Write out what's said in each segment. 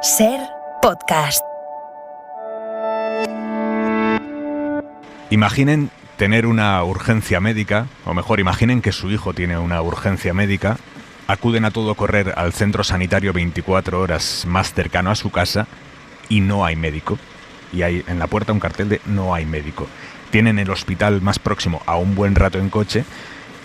SER Podcast. Imaginen tener una urgencia médica, o mejor, imaginen que su hijo tiene una urgencia médica, acuden a todo correr al centro sanitario 24 horas más cercano a su casa y no hay médico. Y hay en la puerta un cartel de no hay médico. Tienen el hospital más próximo a un buen rato en coche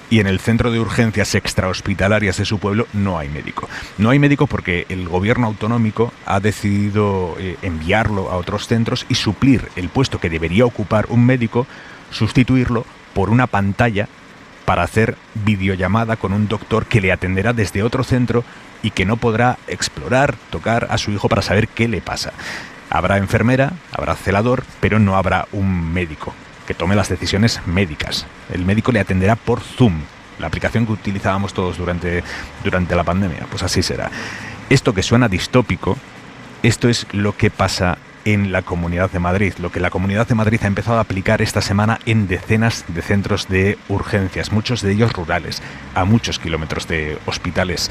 y en el centro de urgencias extrahospitalarias de su pueblo no hay médico. No hay médico porque el gobierno autonómico ha decidido enviarlo a otros centros y suplir el puesto que debería ocupar un médico, sustituirlo por una pantalla para hacer videollamada con un doctor que le atenderá desde otro centro y que no podrá explorar, tocar a su hijo para saber qué le pasa. Habrá enfermera, habrá celador, pero no habrá un médico que tome las decisiones médicas. El médico le atenderá por Zoom, la aplicación que utilizábamos todos durante la pandemia. Pues así será. Esto que suena distópico, esto es lo que pasa en la Comunidad de Madrid, lo que la Comunidad de Madrid ha empezado a aplicar esta semana en decenas de centros de urgencias, muchos de ellos rurales, a muchos kilómetros de hospitales.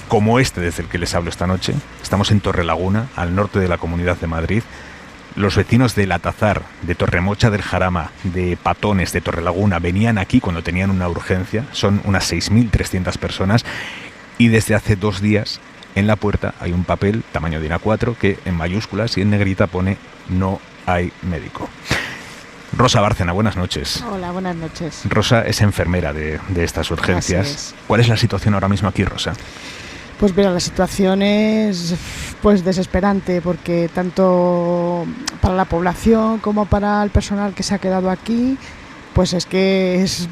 Como este desde el que les hablo esta noche. Estamos en Torrelaguna, al norte de la Comunidad de Madrid. Los vecinos de Latazar, de Torremocha del Jarama, de Patones, de Torrelaguna, venían aquí cuando tenían una urgencia. Son unas 6.300 personas y desde hace 2 días en la puerta hay un papel tamaño de A4 que en mayúsculas y en negrita pone no hay médico. Rosa Bárcena, buenas noches. Hola, buenas noches. Rosa es enfermera de estas urgencias. Así es. ¿Cuál es la situación ahora mismo aquí, Rosa? Pues mira, la situación es pues desesperante porque tanto para la población como para el personal que se ha quedado aquí, pues es que es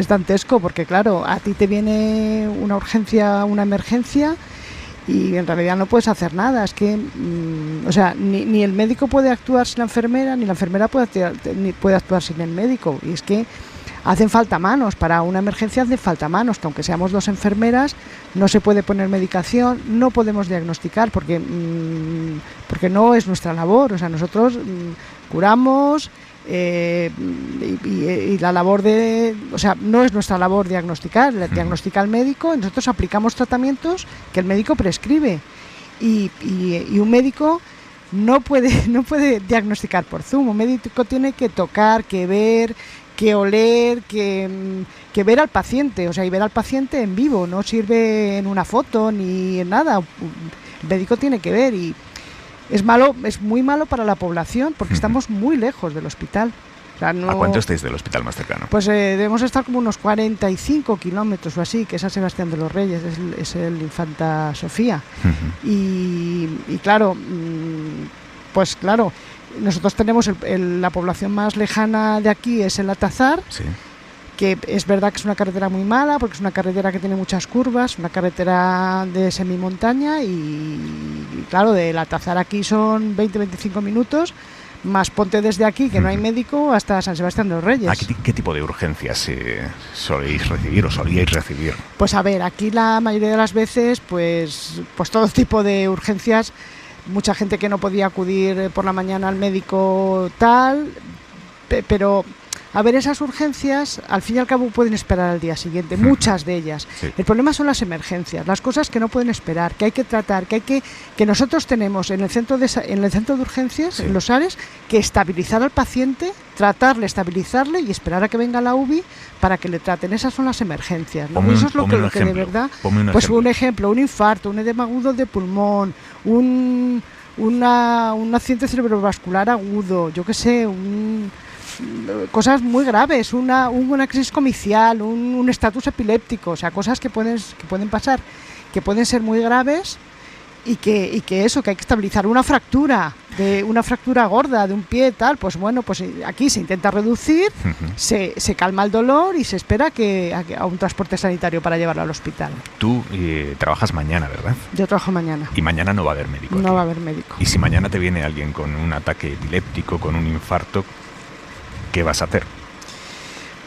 dantesco porque claro, a ti te viene una urgencia, una emergencia y en realidad no puedes hacer nada. Es que, ni el médico puede actuar sin la enfermera, ni la enfermera puede actuar sin el médico. Y es que hacen falta manos, para una emergencia hacen falta manos, que aunque seamos 2 enfermeras, no se puede poner medicación, no podemos diagnosticar porque no es nuestra labor. O sea, nosotros curamos y la labor no es nuestra labor diagnosticar, diagnostica el médico y nosotros aplicamos tratamientos que el médico prescribe y un médico no puede diagnosticar por Zoom. Un médico tiene que tocar, que ver, que oler, que ver al paciente, y ver al paciente en vivo, no sirve en una foto ni en nada. El médico tiene que ver y es muy malo para la población porque estamos muy lejos del hospital. O sea, ¿A cuánto estáis del hospital más cercano? Pues debemos estar como unos 45 kilómetros o así, que es San Sebastián de los Reyes, es el Infanta Sofía. Y claro, pues claro, nosotros tenemos la población más lejana de aquí es el Latazar. Sí. Que es verdad que es una carretera muy mala porque es una carretera que tiene muchas curvas, una carretera de semimontaña y claro, de Latazar aquí son 20-25 minutos, más ponte desde aquí, que no hay médico, hasta San Sebastián de los Reyes. ¿Aquí qué tipo de urgencias soléis recibir o solíais recibir? Pues a ver, aquí la mayoría de las veces pues todo tipo de urgencias, mucha gente que no podía acudir por la mañana al médico tal, pero a ver, esas urgencias al fin y al cabo pueden esperar al día siguiente, muchas de ellas. Sí. El problema son las emergencias, las cosas que no pueden esperar, que hay que tratar, que nosotros tenemos en el centro de urgencias, sí, en los ARES, que estabilizar al paciente, tratarle, estabilizarle y esperar a que venga la UBI para que le traten. Esas son las emergencias, ¿no? Eso es lo que de verdad, pues un ejemplo, un infarto, un edema agudo de pulmón, un accidente cerebrovascular agudo, yo qué sé, cosas muy graves, una crisis comicial, un estatus epiléptico, o sea, cosas que pueden pasar, que pueden ser muy graves y que hay que estabilizar una fractura gorda de un pie tal, pues bueno, pues aquí se intenta reducir, se calma el dolor y se espera a un transporte sanitario para llevarlo al hospital. Tú trabajas mañana, ¿verdad? Yo trabajo mañana. Y mañana no va a haber médico. No aquí. va a haber médico. Y si mañana te viene alguien con un ataque epiléptico, con un infarto, ¿qué vas a hacer?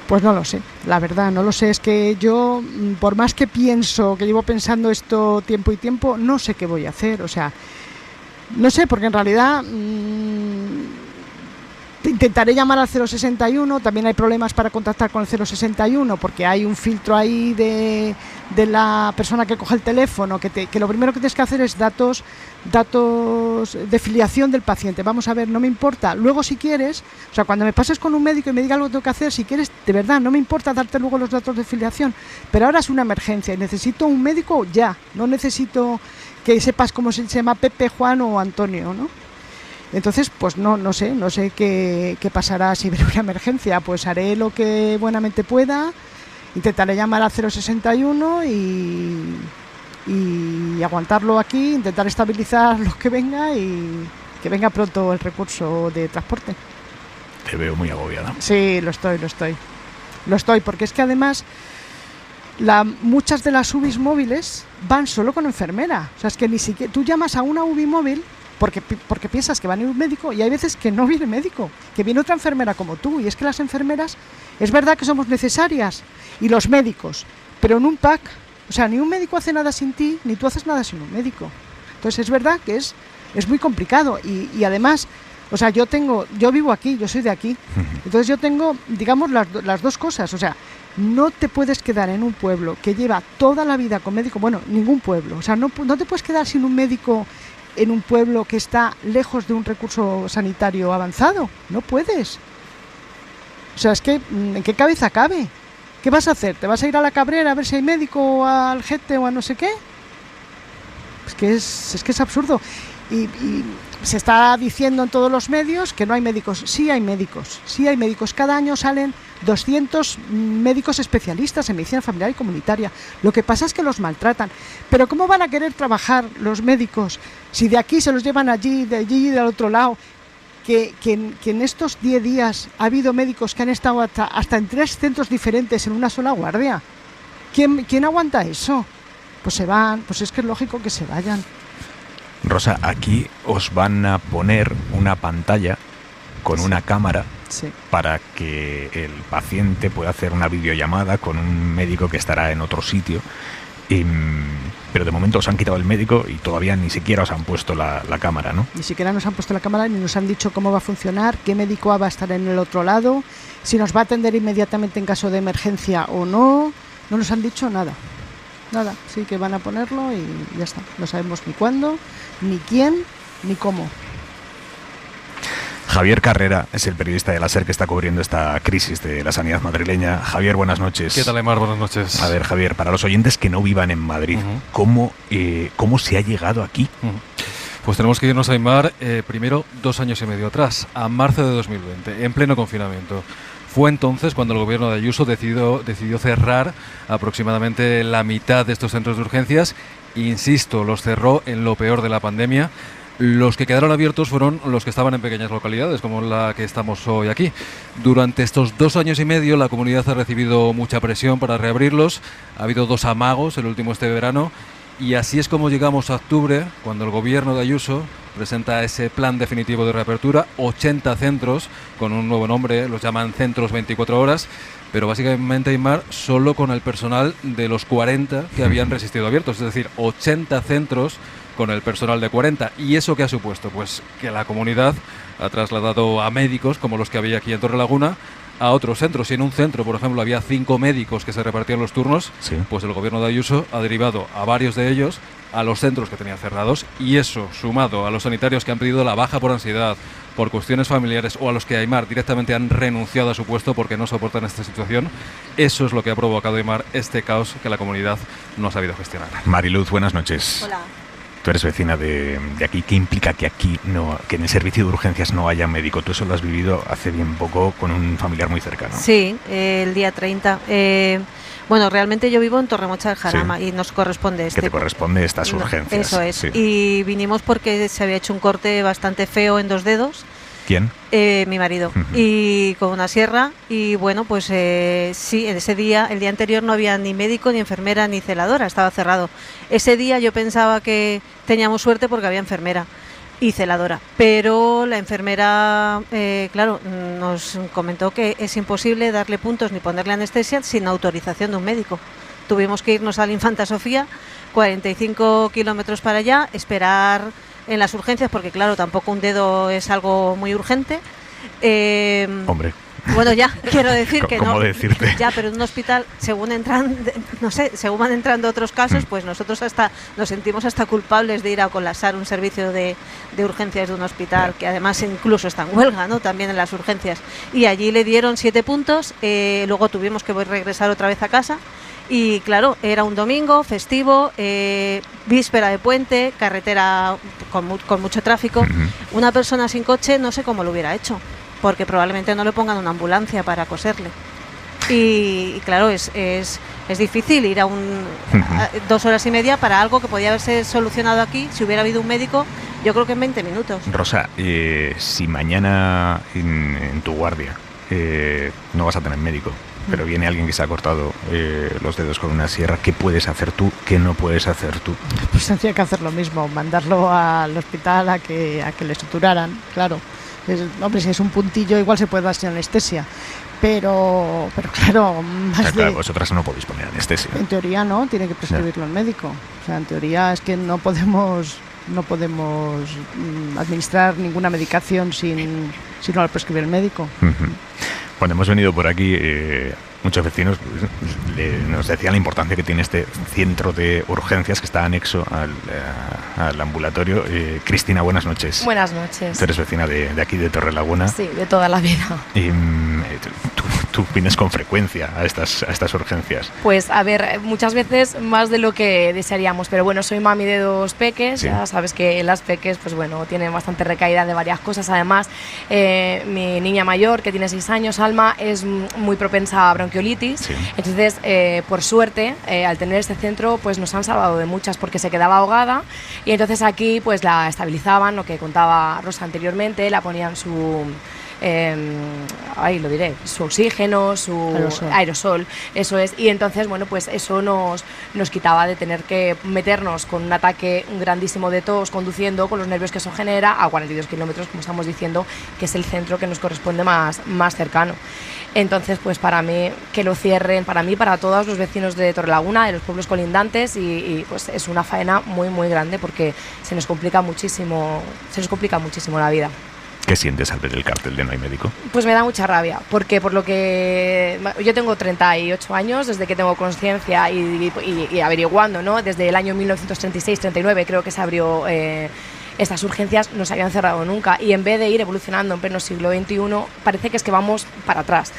Pues no lo sé, la verdad, no lo sé. Es que yo, por más que pienso, que llevo pensando esto tiempo y tiempo, no sé qué voy a hacer. O sea, no sé, porque en realidad Intentaré llamar al 061, también hay problemas para contactar con el 061 porque hay un filtro ahí de la persona que coge el teléfono, que lo primero que tienes que hacer es datos de filiación del paciente. Vamos a ver, no me importa. Luego si quieres, o sea, cuando me pases con un médico y me diga algo que tengo que hacer, si quieres, de verdad, no me importa darte luego los datos de filiación, pero ahora es una emergencia y necesito un médico ya, no necesito que sepas cómo se llama Pepe, Juan o Antonio, ¿no? Entonces, pues no sé qué pasará si viene una emergencia. Pues haré lo que buenamente pueda, intentaré llamar al 061 y aguantarlo aquí, intentar estabilizar lo que venga y que venga pronto el recurso de transporte. Te veo muy agobiada. Sí, lo estoy, porque es que además muchas de las UBIs móviles van solo con enfermera. O sea, es que ni siquiera tú llamas a una UBI móvil porque piensas que va a ir un médico y hay veces que no viene médico, que viene otra enfermera como tú. Y es que las enfermeras, es verdad que somos necesarias, y los médicos, pero en un pack. O sea, ni un médico hace nada sin ti, ni tú haces nada sin un médico. Entonces es verdad que es muy complicado y además, o sea, yo vivo aquí, yo soy de aquí. Entonces yo tengo, digamos, las dos cosas. O sea, no te puedes quedar en un pueblo que lleva toda la vida con médico. Bueno, ningún pueblo. O sea, no te puedes quedar sin un médico en un pueblo que está lejos de un recurso sanitario avanzado. No puedes. O sea, es que, ¿en qué cabeza cabe? ¿Qué vas a hacer? ¿Te vas a ir a la Cabrera a ver si hay médico o al Gete o a no sé qué? Es que es absurdo. Y se está diciendo en todos los medios que no hay médicos. Sí hay médicos. Cada año salen 200 médicos especialistas en medicina familiar y comunitaria. Lo que pasa es que los maltratan. Pero ¿cómo van a querer trabajar los médicos si de aquí se los llevan allí, de allí y del otro lado? Que en estos 10 días ha habido médicos que han estado hasta en 3 centros diferentes en una sola guardia. ¿Quién aguanta eso? Pues se van, pues es que es lógico que se vayan. Rosa, aquí os van a poner una pantalla con una cámara para que el paciente pueda hacer una videollamada con un médico que estará en otro sitio. Pero de momento os han quitado el médico y todavía ni siquiera os han puesto la cámara, ¿no? Ni siquiera nos han puesto la cámara ni nos han dicho cómo va a funcionar, qué médico va a estar en el otro lado, si nos va a atender inmediatamente en caso de emergencia o no. No nos han dicho nada. Nada, sí que van a ponerlo y ya está. No sabemos ni cuándo, ni quién, ni cómo. Javier Carrera es el periodista de la SER que está cubriendo esta crisis de la sanidad madrileña. Javier, buenas noches. ¿Qué tal, Aymar? Buenas noches. A ver, Javier, para los oyentes que no vivan en Madrid, ¿cómo se ha llegado aquí? Pues tenemos que irnos, Aymar, primero 2 años y medio atrás, a marzo de 2020, en pleno confinamiento. Fue entonces cuando el gobierno de Ayuso decidió cerrar aproximadamente la mitad de estos centros de urgencias. Insisto, los cerró en lo peor de la pandemia. Los que quedaron abiertos fueron los que estaban en pequeñas localidades, como la que estamos hoy aquí. Durante estos 2 años y medio la comunidad ha recibido mucha presión para reabrirlos. Ha habido 2 amagos, el último este verano. Y así es como llegamos a octubre, cuando el gobierno de Ayuso presenta ese plan definitivo de reapertura, 80 centros, con un nuevo nombre, los llaman centros 24 horas, pero básicamente, Aymar, solo con el personal de los 40 que habían resistido abiertos, es decir, 80 centros con el personal de 40. ¿Y eso qué ha supuesto? Pues que la comunidad ha trasladado a médicos, como los que había aquí en Torrelaguna, a otros centros. Si en un centro, por ejemplo, había 5 médicos que se repartían los turnos, pues el gobierno de Ayuso ha derivado a varios de ellos a los centros que tenían cerrados, y eso, sumado a los sanitarios que han pedido la baja por ansiedad, por cuestiones familiares, o a los que, Aymar, directamente han renunciado a su puesto porque no soportan esta situación, eso es lo que ha provocado, Aymar, este caos que la comunidad no ha sabido gestionar. Mariluz, buenas noches. Hola. Tú eres vecina de aquí. ¿Qué implica que aquí que en el servicio de urgencias no haya médico? Tú eso lo has vivido hace bien poco con un familiar muy cercano. Sí, el día 30. Bueno, realmente yo vivo en Torremocha del Jarama y nos corresponde Que te corresponde estas urgencias. Eso es. Sí. Y vinimos porque se había hecho un corte bastante feo en 2 dedos. ¿Quién? Mi marido. Y con una sierra. Y bueno, pues sí, en ese día, el día anterior no había ni médico, ni enfermera, ni celadora, estaba cerrado. Ese día yo pensaba que teníamos suerte porque había enfermera y celadora, pero la enfermera, claro, nos comentó que es imposible darle puntos ni ponerle anestesia sin autorización de un médico. Tuvimos que irnos a la Infanta Sofía, 45 kilómetros para allá, esperar en las urgencias, porque claro, tampoco un dedo es algo muy urgente, Hombre. Bueno, ya, quiero decir que ¿Cómo no. decirte? Ya, pero en un hospital, según entran, no sé, según van entrando otros casos, pues nosotros hasta nos sentimos hasta culpables de ir a colapsar un servicio de urgencias de un hospital, que además incluso está en huelga, ¿no? También en las urgencias. Y allí le dieron 7 puntos, luego tuvimos que regresar otra vez a casa. Y claro, era un domingo, festivo, víspera de puente, carretera con mucho tráfico. Una persona sin coche no sé cómo lo hubiera hecho, porque probablemente no le pongan una ambulancia para coserle. Y claro, es difícil ir a 2 horas y media para algo que podía haberse solucionado aquí si hubiera habido un médico, yo creo que en 20 minutos. Rosa, si mañana en tu guardia no vas a tener médico, pero viene alguien que se ha cortado los dedos con una sierra, ¿qué puedes hacer tú? ¿Qué no puedes hacer tú? Pues tendría que hacer lo mismo, mandarlo al hospital a que le suturaran, claro. Hombre, si es un puntillo igual se puede dar sin anestesia, pero claro, claro, vosotras no podéis poner anestesia. En teoría no, tiene que prescribirlo el médico. O sea, en teoría es que no podemos administrar ninguna medicación si no la prescribe el médico. Cuando hemos venido por aquí, muchos vecinos nos decían la importancia que tiene este centro de urgencias que está anexo al ambulatorio. Cristina, buenas noches. Buenas noches. Tú eres vecina de aquí, de Torrelaguna. Sí, de toda la vida. ¿Tú vienes con frecuencia a estas urgencias? Pues a ver, muchas veces más de lo que desearíamos, pero bueno, soy mami de 2 peques, sí. Ya sabes que las peques pues bueno, tienen bastante recaída de varias cosas. Además, mi niña mayor, que tiene 6 años, Alma, es muy propensa a bronquiolitis. Sí. Entonces, por suerte, al tener este centro, pues nos han salvado de muchas, porque se quedaba ahogada y entonces aquí pues la estabilizaban, lo que contaba Rosa anteriormente, la ponían su su oxígeno, su aerosol, eso es, y entonces bueno, pues eso nos quitaba de tener que meternos con un ataque grandísimo de tos conduciendo, con los nervios que eso genera, a 42 kilómetros, como estamos diciendo, que es el centro que nos corresponde más cercano. Entonces, pues para mí, que lo cierren, para mí, para todos los vecinos de Torrelaguna, de los pueblos colindantes, y pues es una faena muy, muy grande, porque se nos complica muchísimo la vida. ¿Qué sientes al ver el cartel de No hay médico? Pues me da mucha rabia, porque por lo que yo tengo 38 años, desde que tengo conciencia y averiguando, ¿no? Desde el año 1936-39 creo que se abrió estas urgencias, no se habían cerrado nunca, y en vez de ir evolucionando en pleno siglo XXI, parece que vamos para atrás.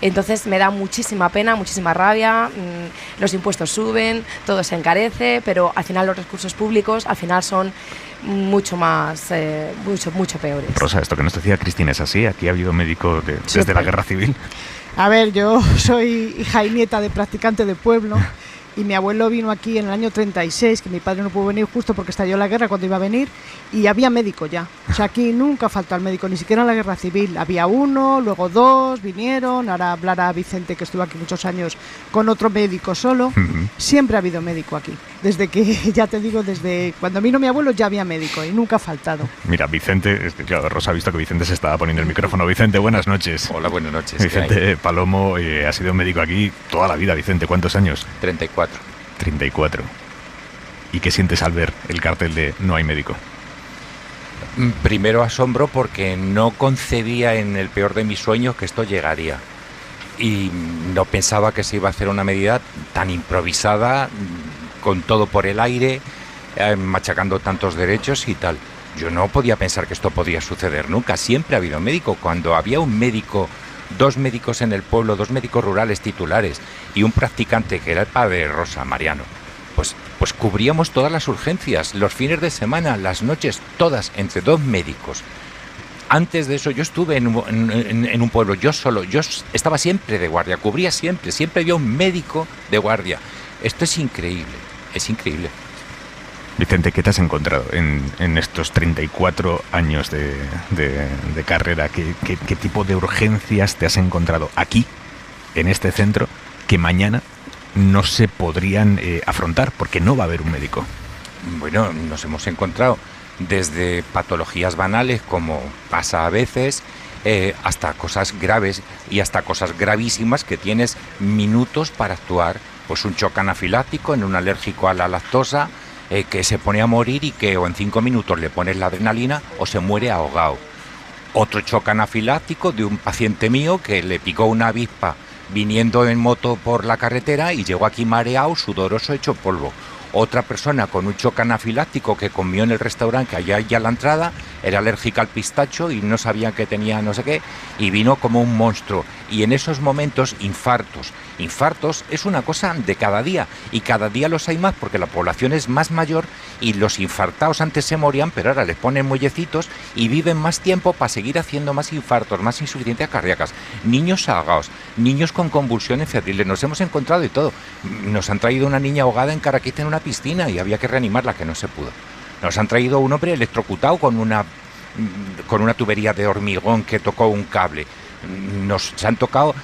Entonces me da muchísima pena, muchísima rabia, los impuestos suben, todo se encarece, pero al final los recursos públicos al final son mucho peores. Rosa, esto que nos decía Cristina es así, aquí ha habido médico desde la Guerra Civil. A ver, yo soy hija y nieta de practicante de pueblo. Y mi abuelo vino aquí en el año 36, que mi padre no pudo venir justo porque estalló la guerra cuando iba a venir, y había médico ya. O sea, aquí nunca faltó al médico, ni siquiera en la guerra civil. Había 1, luego 2, vinieron, ahora hablará Vicente, que estuvo aquí muchos años, con otro médico solo. Siempre ha habido médico aquí. Desde que, ya te digo, desde cuando vino mi abuelo ya había médico y nunca ha faltado. Mira, Vicente, claro, Rosa ha visto que Vicente se estaba poniendo el micrófono. Vicente, buenas noches. Hola, buenas noches. Vicente Palomo ha sido médico aquí toda la vida. Vicente, ¿cuántos años? 34. 34. ¿Y qué sientes al ver el cartel de No hay médico? Primero asombro, porque no concebía en el peor de mis sueños que esto llegaría. Y no pensaba que se iba a hacer una medida tan improvisada, con todo por el aire, machacando tantos derechos y tal. Yo no podía pensar que esto podía suceder nunca. Siempre ha habido médico. Cuando había un médico, 2 médicos en el pueblo, 2 médicos rurales titulares y un practicante, que era el padre de Rosa, Mariano, pues cubríamos todas las urgencias, los fines de semana, las noches, todas, entre 2 médicos. Antes de eso yo estuve en un pueblo, yo solo, yo estaba siempre de guardia, cubría siempre había un médico de guardia. Esto es increíble, es increíble. Vicente, ¿qué te has encontrado en estos 34 años de carrera? ¿Qué tipo de urgencias te has encontrado aquí, en este centro, que mañana no se podrían afrontar porque no va a haber un médico? Bueno, nos hemos encontrado desde patologías banales, como pasa a veces, hasta cosas graves y hasta cosas gravísimas que tienes minutos para actuar. Pues un shock anafiláctico en un alérgico a la lactosa, que se pone a morir y que o en 5 minutos le pones la adrenalina o se muere ahogado. Otro shock anafiláctico de un paciente mío que le picó una avispa viniendo en moto por la carretera y llegó aquí mareado, sudoroso, hecho polvo. Otra persona con un shock anafiláctico que comió en el restaurante que había allá a la entrada, era alérgica al pistacho y no sabían que tenía no sé qué, y vino como un monstruo. Y en esos momentos, infartos. Infartos es una cosa de cada día, y cada día los hay más porque la población es más mayor y los infartados antes se morían, pero ahora les ponen muellecitos y viven más tiempo para seguir haciendo más infartos, más insuficiencias cardíacas. Niños ahogados, niños con convulsiones febriles, nos hemos encontrado y todo. Nos han traído una niña ahogada en Caraquita en una piscina y había que reanimarla, que no se pudo. Nos han traído un hombre electrocutado con una tubería de hormigón que tocó un cable. Nos han tocado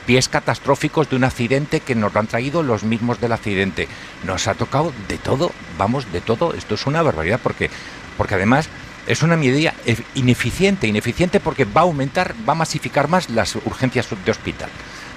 pies catastróficos de un accidente que nos lo han traído los mismos del accidente. Nos ha tocado de todo, vamos, de todo. Esto es una barbaridad porque además es una medida ineficiente porque va a aumentar, va a masificar más las urgencias de hospital.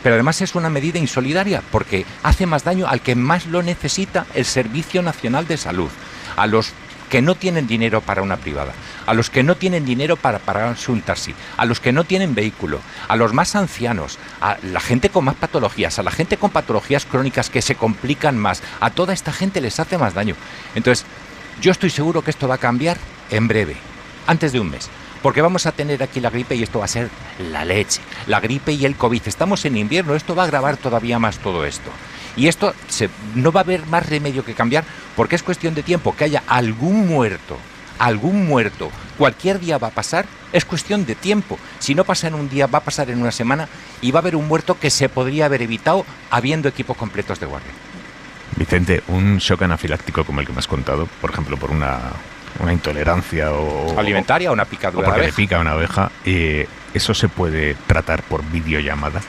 Pero además es una medida insolidaria porque hace más daño al que más lo necesita, el Servicio Nacional de Salud, a los que no tienen dinero para una privada, a los que no tienen dinero para pagarse un taxi, a los que no tienen vehículo, a los más ancianos, a la gente con más patologías, a la gente con patologías crónicas que se complican más, a toda esta gente les hace más daño. Entonces, yo estoy seguro que esto va a cambiar en breve, antes de un mes. Porque vamos a tener aquí la gripe y esto va a ser la leche. La gripe y el COVID. Estamos en invierno, esto va a agravar todavía más todo esto. Y esto no va a haber más remedio que cambiar porque es cuestión de tiempo. Que haya algún muerto, cualquier día va a pasar, es cuestión de tiempo. Si no pasa en un día, va a pasar en una semana y va a haber un muerto que se podría haber evitado habiendo equipos completos de guardia. Vicente, un shock anafiláctico como el que me has contado, por ejemplo, por una intolerancia o alimentaria o una picadura o porque de le pica una abeja, ¿eso se puede tratar por videollamada?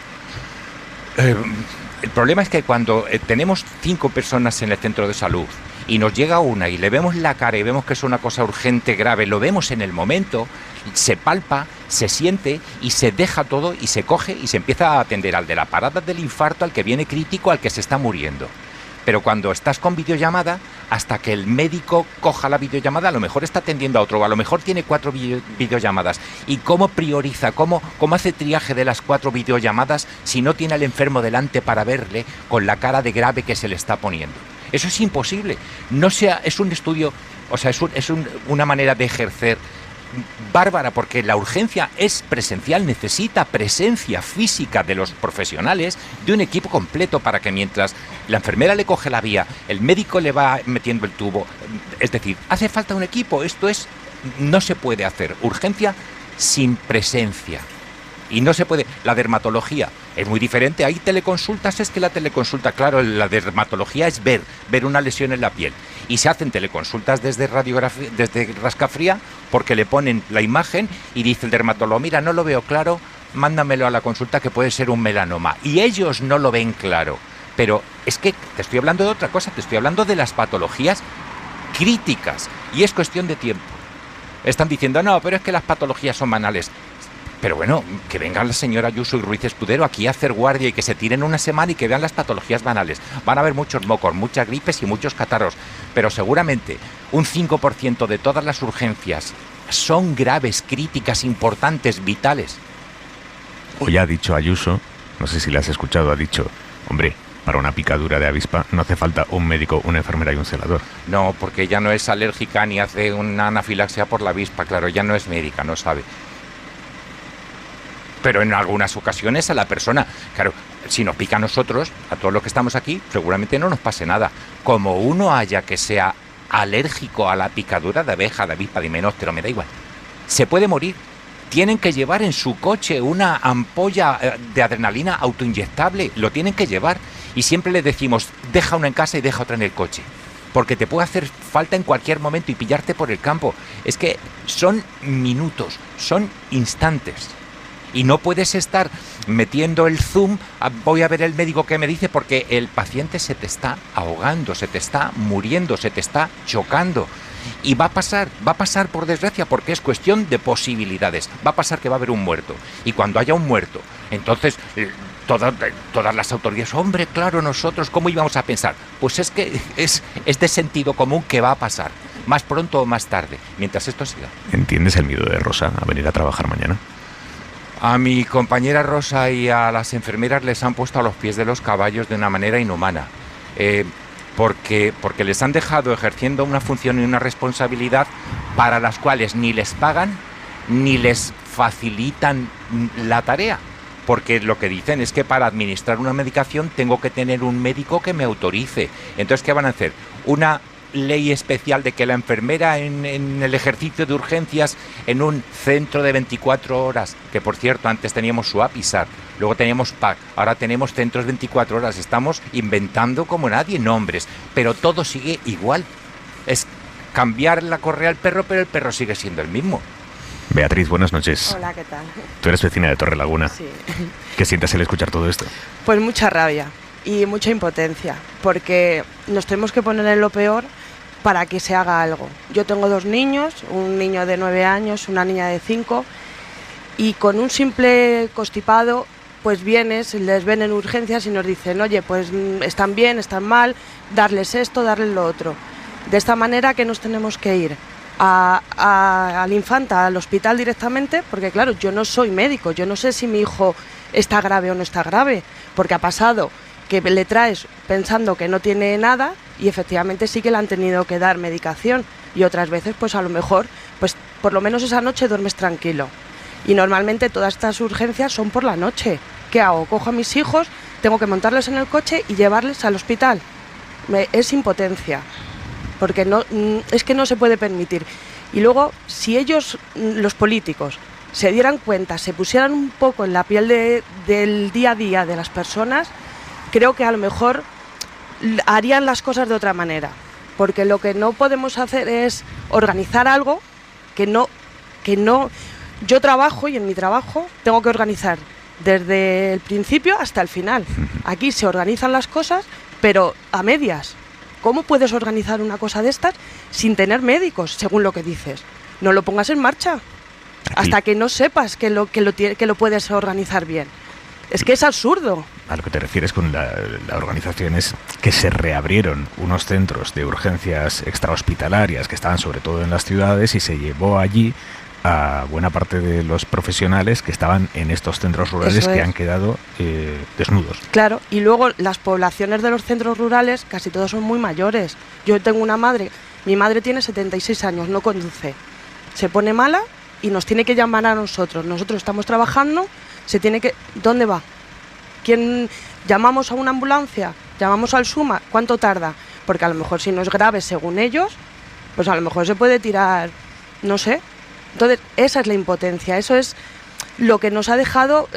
El problema es que cuando tenemos 5 personas en el centro de salud y nos llega una y le vemos la cara y vemos que es una cosa urgente, grave, lo vemos en el momento, se palpa, se siente y se deja todo y se coge y se empieza a atender al de la parada del infarto, al que viene crítico, al que se está muriendo. Pero cuando estás con videollamada, hasta que el médico coja la videollamada, a lo mejor está atendiendo a otro, o a lo mejor tiene 4 videollamadas. ¿Y cómo prioriza, cómo hace triaje de las 4 videollamadas si no tiene al enfermo delante para verle con la cara de grave que se le está poniendo? Eso es imposible. Es un estudio, o sea, es una manera de ejercer bárbara, porque la urgencia es presencial, necesita presencia física de los profesionales, de un equipo completo, para que mientras la enfermera le coge la vía, el médico le va metiendo el tubo. Es decir, hace falta un equipo. No se puede hacer urgencia sin presencia. Y no se puede. La dermatología es muy diferente. Hay teleconsultas, es que la teleconsulta, claro, la dermatología es ver una lesión en la piel. Y se hacen teleconsultas desde radiografía, desde rascafría, porque le ponen la imagen y dice el dermatólogo, mira, no lo veo claro, mándamelo a la consulta que puede ser un melanoma. Y ellos no lo ven claro. Pero es que te estoy hablando de otra cosa, te estoy hablando de las patologías críticas. Y es cuestión de tiempo. Están diciendo, no, pero es que las patologías son banales. Pero bueno, que vengan la señora Ayuso y Ruiz Escudero aquí a hacer guardia y que se tiren una semana y que vean las patologías banales. Van a haber muchos mocos, muchas gripes y muchos catarros, pero seguramente un 5% de todas las urgencias son graves, críticas, importantes, vitales. Hoy ha dicho Ayuso, no sé si la has escuchado, ha dicho, hombre, para una picadura de avispa no hace falta un médico, una enfermera y un celador. No, porque ella no es alérgica ni hace una anafilaxia por la avispa, claro, ella no es médica, no sabe. Pero en algunas ocasiones a la persona, claro, si nos pica a nosotros, a todos los que estamos aquí, seguramente no nos pase nada. Como uno haya que sea alérgico a la picadura de abeja, de avispa, de himenóptero, me da igual, se puede morir. Tienen que llevar en su coche una ampolla de adrenalina autoinyectable, lo tienen que llevar. Y siempre les decimos, deja una en casa y deja otra en el coche, porque te puede hacer falta en cualquier momento y pillarte por el campo. Es que son minutos, son instantes. Y no puedes estar metiendo el zoom, voy a ver el médico que me dice, porque el paciente se te está ahogando, se te está muriendo, se te está chocando. Y va a pasar por desgracia, porque es cuestión de posibilidades. Va a pasar que va a haber un muerto. Y cuando haya un muerto, entonces todas las autoridades, hombre, claro, nosotros, ¿cómo íbamos a pensar? Pues es que es de sentido común que va a pasar. más pronto o más tarde, mientras esto siga. ¿Entiendes el miedo de Rosa a venir a trabajar mañana? A mi compañera Rosa y a las enfermeras les han puesto a los pies de los caballos de una manera inhumana, porque les han dejado ejerciendo una función y una responsabilidad para las cuales ni les pagan ni les facilitan la tarea. Porque lo que dicen es que para administrar una medicación tengo que tener un médico que me autorice. Entonces, ¿qué van a hacer? Una ley especial de que la enfermera en el ejercicio de urgencias en un centro de 24 horas, que por cierto antes teníamos SUAP y SAR, luego teníamos PAC, ahora tenemos centros 24 horas, estamos inventando como nadie nombres, pero todo sigue igual. Es cambiar la correa al perro, pero el perro sigue siendo el mismo. Beatriz, buenas noches. Hola, ¿qué tal? Tú eres vecina de Torrelaguna. Sí. ¿Qué sientes al escuchar todo esto? Pues mucha rabia y mucha impotencia, porque nos tenemos que poner en lo peor para que se haga algo. Yo tengo 2 niños, un niño de 9 años, una niña de 5, y con un simple constipado, pues vienes, les ven en urgencias y nos dicen, oye, pues están bien, están mal, darles esto, darles lo otro. De esta manera que nos tenemos que ir al Infanta, al hospital directamente, porque claro, yo no soy médico, yo no sé si mi hijo está grave o no está grave, porque ha pasado que le traes pensando que no tiene nada y efectivamente sí que le han tenido que dar medicación, y otras veces pues a lo mejor, pues por lo menos esa noche duermes tranquilo. Y normalmente todas estas urgencias son por la noche. ¿Qué hago? Cojo a mis hijos, tengo que montarles en el coche y llevarles al hospital. Es impotencia, porque no, es que no se puede permitir. Y luego, si ellos, los políticos, se dieran cuenta, se pusieran un poco en la piel del día a día de las personas, creo que a lo mejor harían las cosas de otra manera. Porque lo que no podemos hacer es organizar algo que no... Yo trabajo y en mi trabajo tengo que organizar desde el principio hasta el final. Aquí se organizan las cosas, pero a medias. ¿Cómo puedes organizar una cosa de estas sin tener médicos, según lo que dices? No lo pongas en marcha hasta que no sepas que lo puedes organizar bien. Es que es absurdo. A lo que te refieres con la organización es que se reabrieron unos centros de urgencias extrahospitalarias que estaban sobre todo en las ciudades y se llevó allí a buena parte de los profesionales que estaban en estos centros rurales que han quedado desnudos. Claro, y luego las poblaciones de los centros rurales casi todos son muy mayores. Yo tengo una madre, mi madre tiene 76 años, no conduce. Se pone mala y nos tiene que llamar a nosotros. Nosotros estamos trabajando, ¿dónde va? ¿Quién? ¿Llamamos a una ambulancia? ¿Llamamos al SUMA? ¿Cuánto tarda? Porque a lo mejor si no es grave según ellos, pues a lo mejor se puede tirar, no sé. Entonces, esa es la impotencia, eso es lo que nos ha dejado,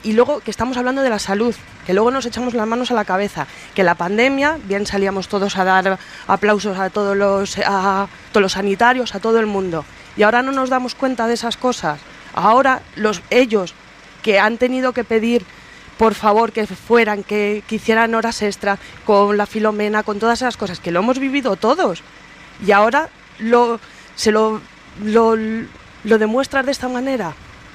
y luego que estamos hablando de la salud, que luego nos echamos las manos a la cabeza, que la pandemia, bien salíamos todos a dar aplausos a todos los sanitarios, a todo el mundo, y ahora no nos damos cuenta de esas cosas. Ahora ellos que han tenido que pedir, por favor, que fueran, que hicieran horas extra con la Filomena, con todas esas cosas, que lo hemos vivido todos, y ahora lo demuestras de esta manera.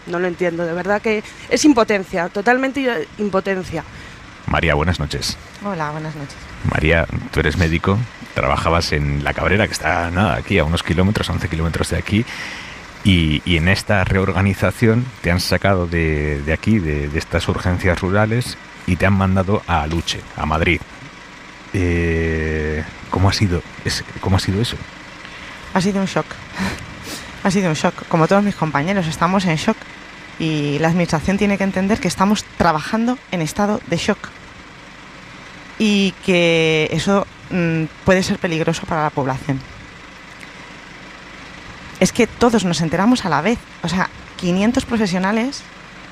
No lo entiendo, de verdad que es impotencia, totalmente impotencia. María, buenas noches. Hola, buenas noches. María, tú eres médico, trabajabas en La Cabrera, que está aquí a unos kilómetros, 11 kilómetros de aquí, y en esta reorganización te han sacado de aquí, de estas urgencias rurales, y te han mandado a Aluche, a Madrid. ¿Cómo ha sido eso? Ha sido un shock. Ha sido un shock. Como todos mis compañeros, estamos en shock. Y la administración tiene que entender que estamos trabajando en estado de shock. Y que eso puede ser peligroso para la población. Es que todos nos enteramos a la vez. O sea, 500 profesionales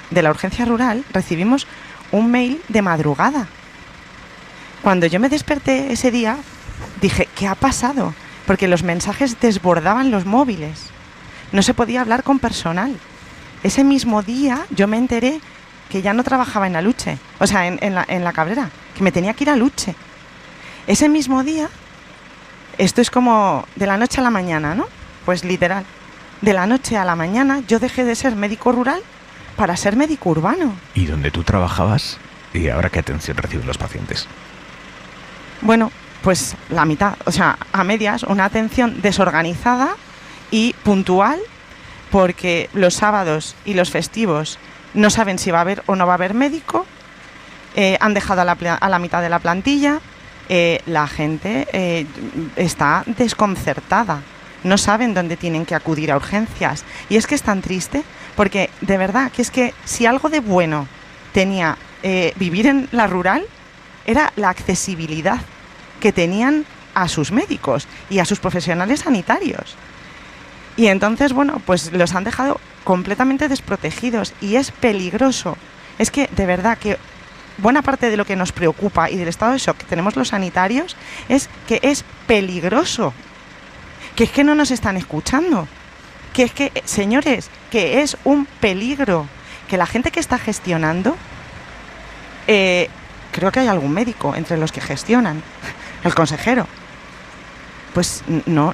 de la urgencia rural recibimos un mail de madrugada. Cuando yo me desperté ese día, dije, ¿qué ha pasado? Porque los mensajes desbordaban los móviles. No se podía hablar con personal. Ese mismo día yo me enteré que ya no trabajaba en Aluche, o sea, en la Cabrera, que me tenía que ir a Aluche. Ese mismo día, esto es como de la noche a la mañana, ¿no? Pues literal, de la noche a la mañana yo dejé de ser médico rural para ser médico urbano. ¿Y dónde tú trabajabas? ¿Y ahora qué atención reciben los pacientes? Bueno, pues la mitad, o sea, a medias, una atención desorganizada y puntual, porque los sábados y los festivos no saben si va a haber o no va a haber médico, han dejado a la mitad de la plantilla, la gente está desconcertada, no saben dónde tienen que acudir a urgencias. Y es que es tan triste, porque de verdad que es que si algo de bueno tenía vivir en la rural, era la accesibilidad que tenían a sus médicos y a sus profesionales sanitarios. Y entonces, bueno, pues los han dejado completamente desprotegidos y es peligroso. Es que, de verdad, que buena parte de lo que nos preocupa y del estado de shock que tenemos los sanitarios es que es peligroso. Que es que no nos están escuchando. Que es que, señores, que es un peligro. Que la gente que está gestionando, creo que hay algún médico entre los que gestionan, el consejero, pues no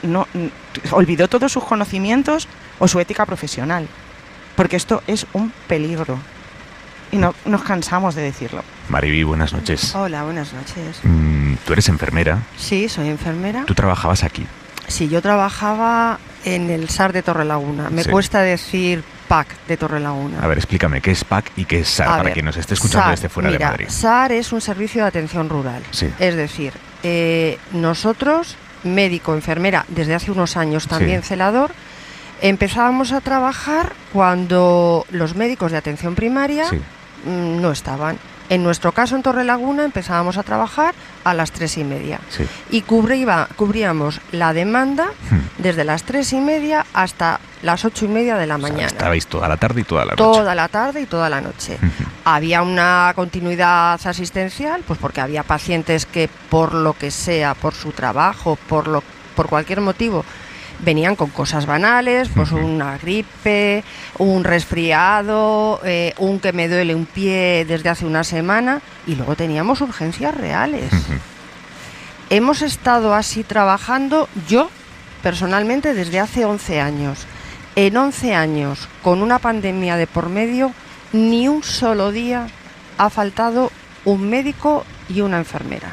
olvidó todos sus conocimientos o su ética profesional, porque esto es un peligro y no nos cansamos de decirlo. Mariby, buenas noches. Hola, buenas noches. ¿Tú eres enfermera? Sí, soy enfermera. ¿Tú trabajabas aquí? Sí, yo trabajaba en el SAR de Torrelaguna. Me cuesta decir PAC de Torrelaguna. A ver, explícame, ¿qué es PAC y qué es SAR? Para quien nos esté escuchando SAR, desde fuera de Madrid. SAR es un servicio de atención rural. Sí. Es decir, nosotros, médico, enfermera, desde hace unos años también celador, empezábamos a trabajar cuando los médicos de atención primaria no estaban. En nuestro caso, en Torrelaguna, empezábamos a trabajar a las 3:30 y cubríamos la demanda desde las 3:30 hasta las 8:30 de la mañana. Estabais toda la tarde y toda la noche. Toda la tarde y toda la noche. Había una continuidad asistencial, pues porque había pacientes que por lo que sea, por su trabajo, por cualquier motivo, venían con cosas banales, pues una gripe, un resfriado, un que me duele un pie desde hace una semana, y luego teníamos urgencias reales. Hemos estado así trabajando, yo personalmente, desde hace 11 años. En 11 años, con una pandemia de por medio, ni un solo día ha faltado un médico y una enfermera.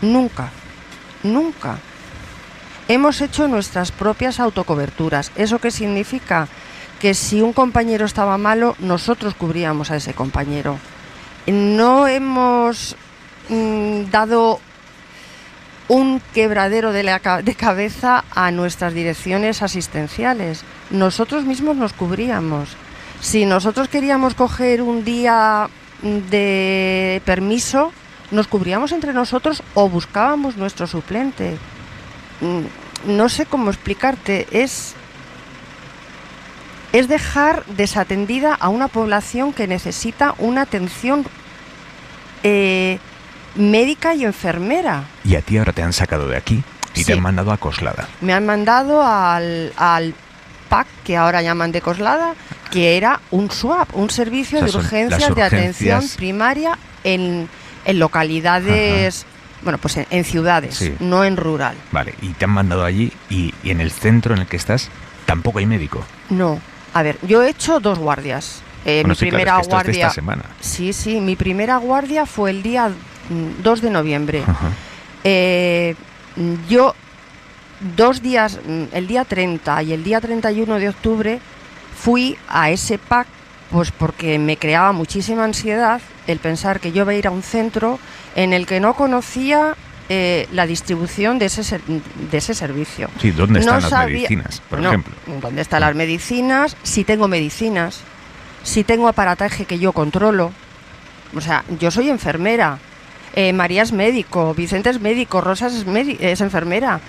Nunca, nunca. Hemos hecho nuestras propias autocoberturas. ¿Eso qué significa? Que si un compañero estaba malo, nosotros cubríamos a ese compañero. No hemos dado un quebradero de cabeza a nuestras direcciones asistenciales. Nosotros mismos nos cubríamos. Si nosotros queríamos coger un día de permiso, nos cubríamos entre nosotros o buscábamos nuestro suplente. No sé cómo explicarte, es dejar desatendida a una población que necesita una atención médica y enfermera. Y a ti ahora te han sacado de aquí y te han mandado a Coslada. Me han mandado al PAC, que ahora llaman de Coslada, que era un SWAP, un servicio de urgencias de atención primaria en localidades... Bueno, pues en ciudades, no en rural. Vale, y te han mandado allí y en el centro en el que estás tampoco hay médico. No, a ver, yo he hecho 2 guardias. Mi primera claro, es que guardia... esto es de esta semana. Sí, mi primera guardia fue el día 2 de noviembre. Yo 2 días, el día 30 y el día 31 de octubre, fui a ese PAC, pues porque me creaba muchísima ansiedad el pensar que yo iba a ir a un centro en el que no conocía la distribución de ese servicio. Sí, ¿dónde están las medicinas, por ejemplo? ¿Dónde están las medicinas? Si tengo medicinas, si tengo aparataje que yo controlo. O sea, yo soy enfermera, María es médico, Vicente es médico, Rosa es enfermera.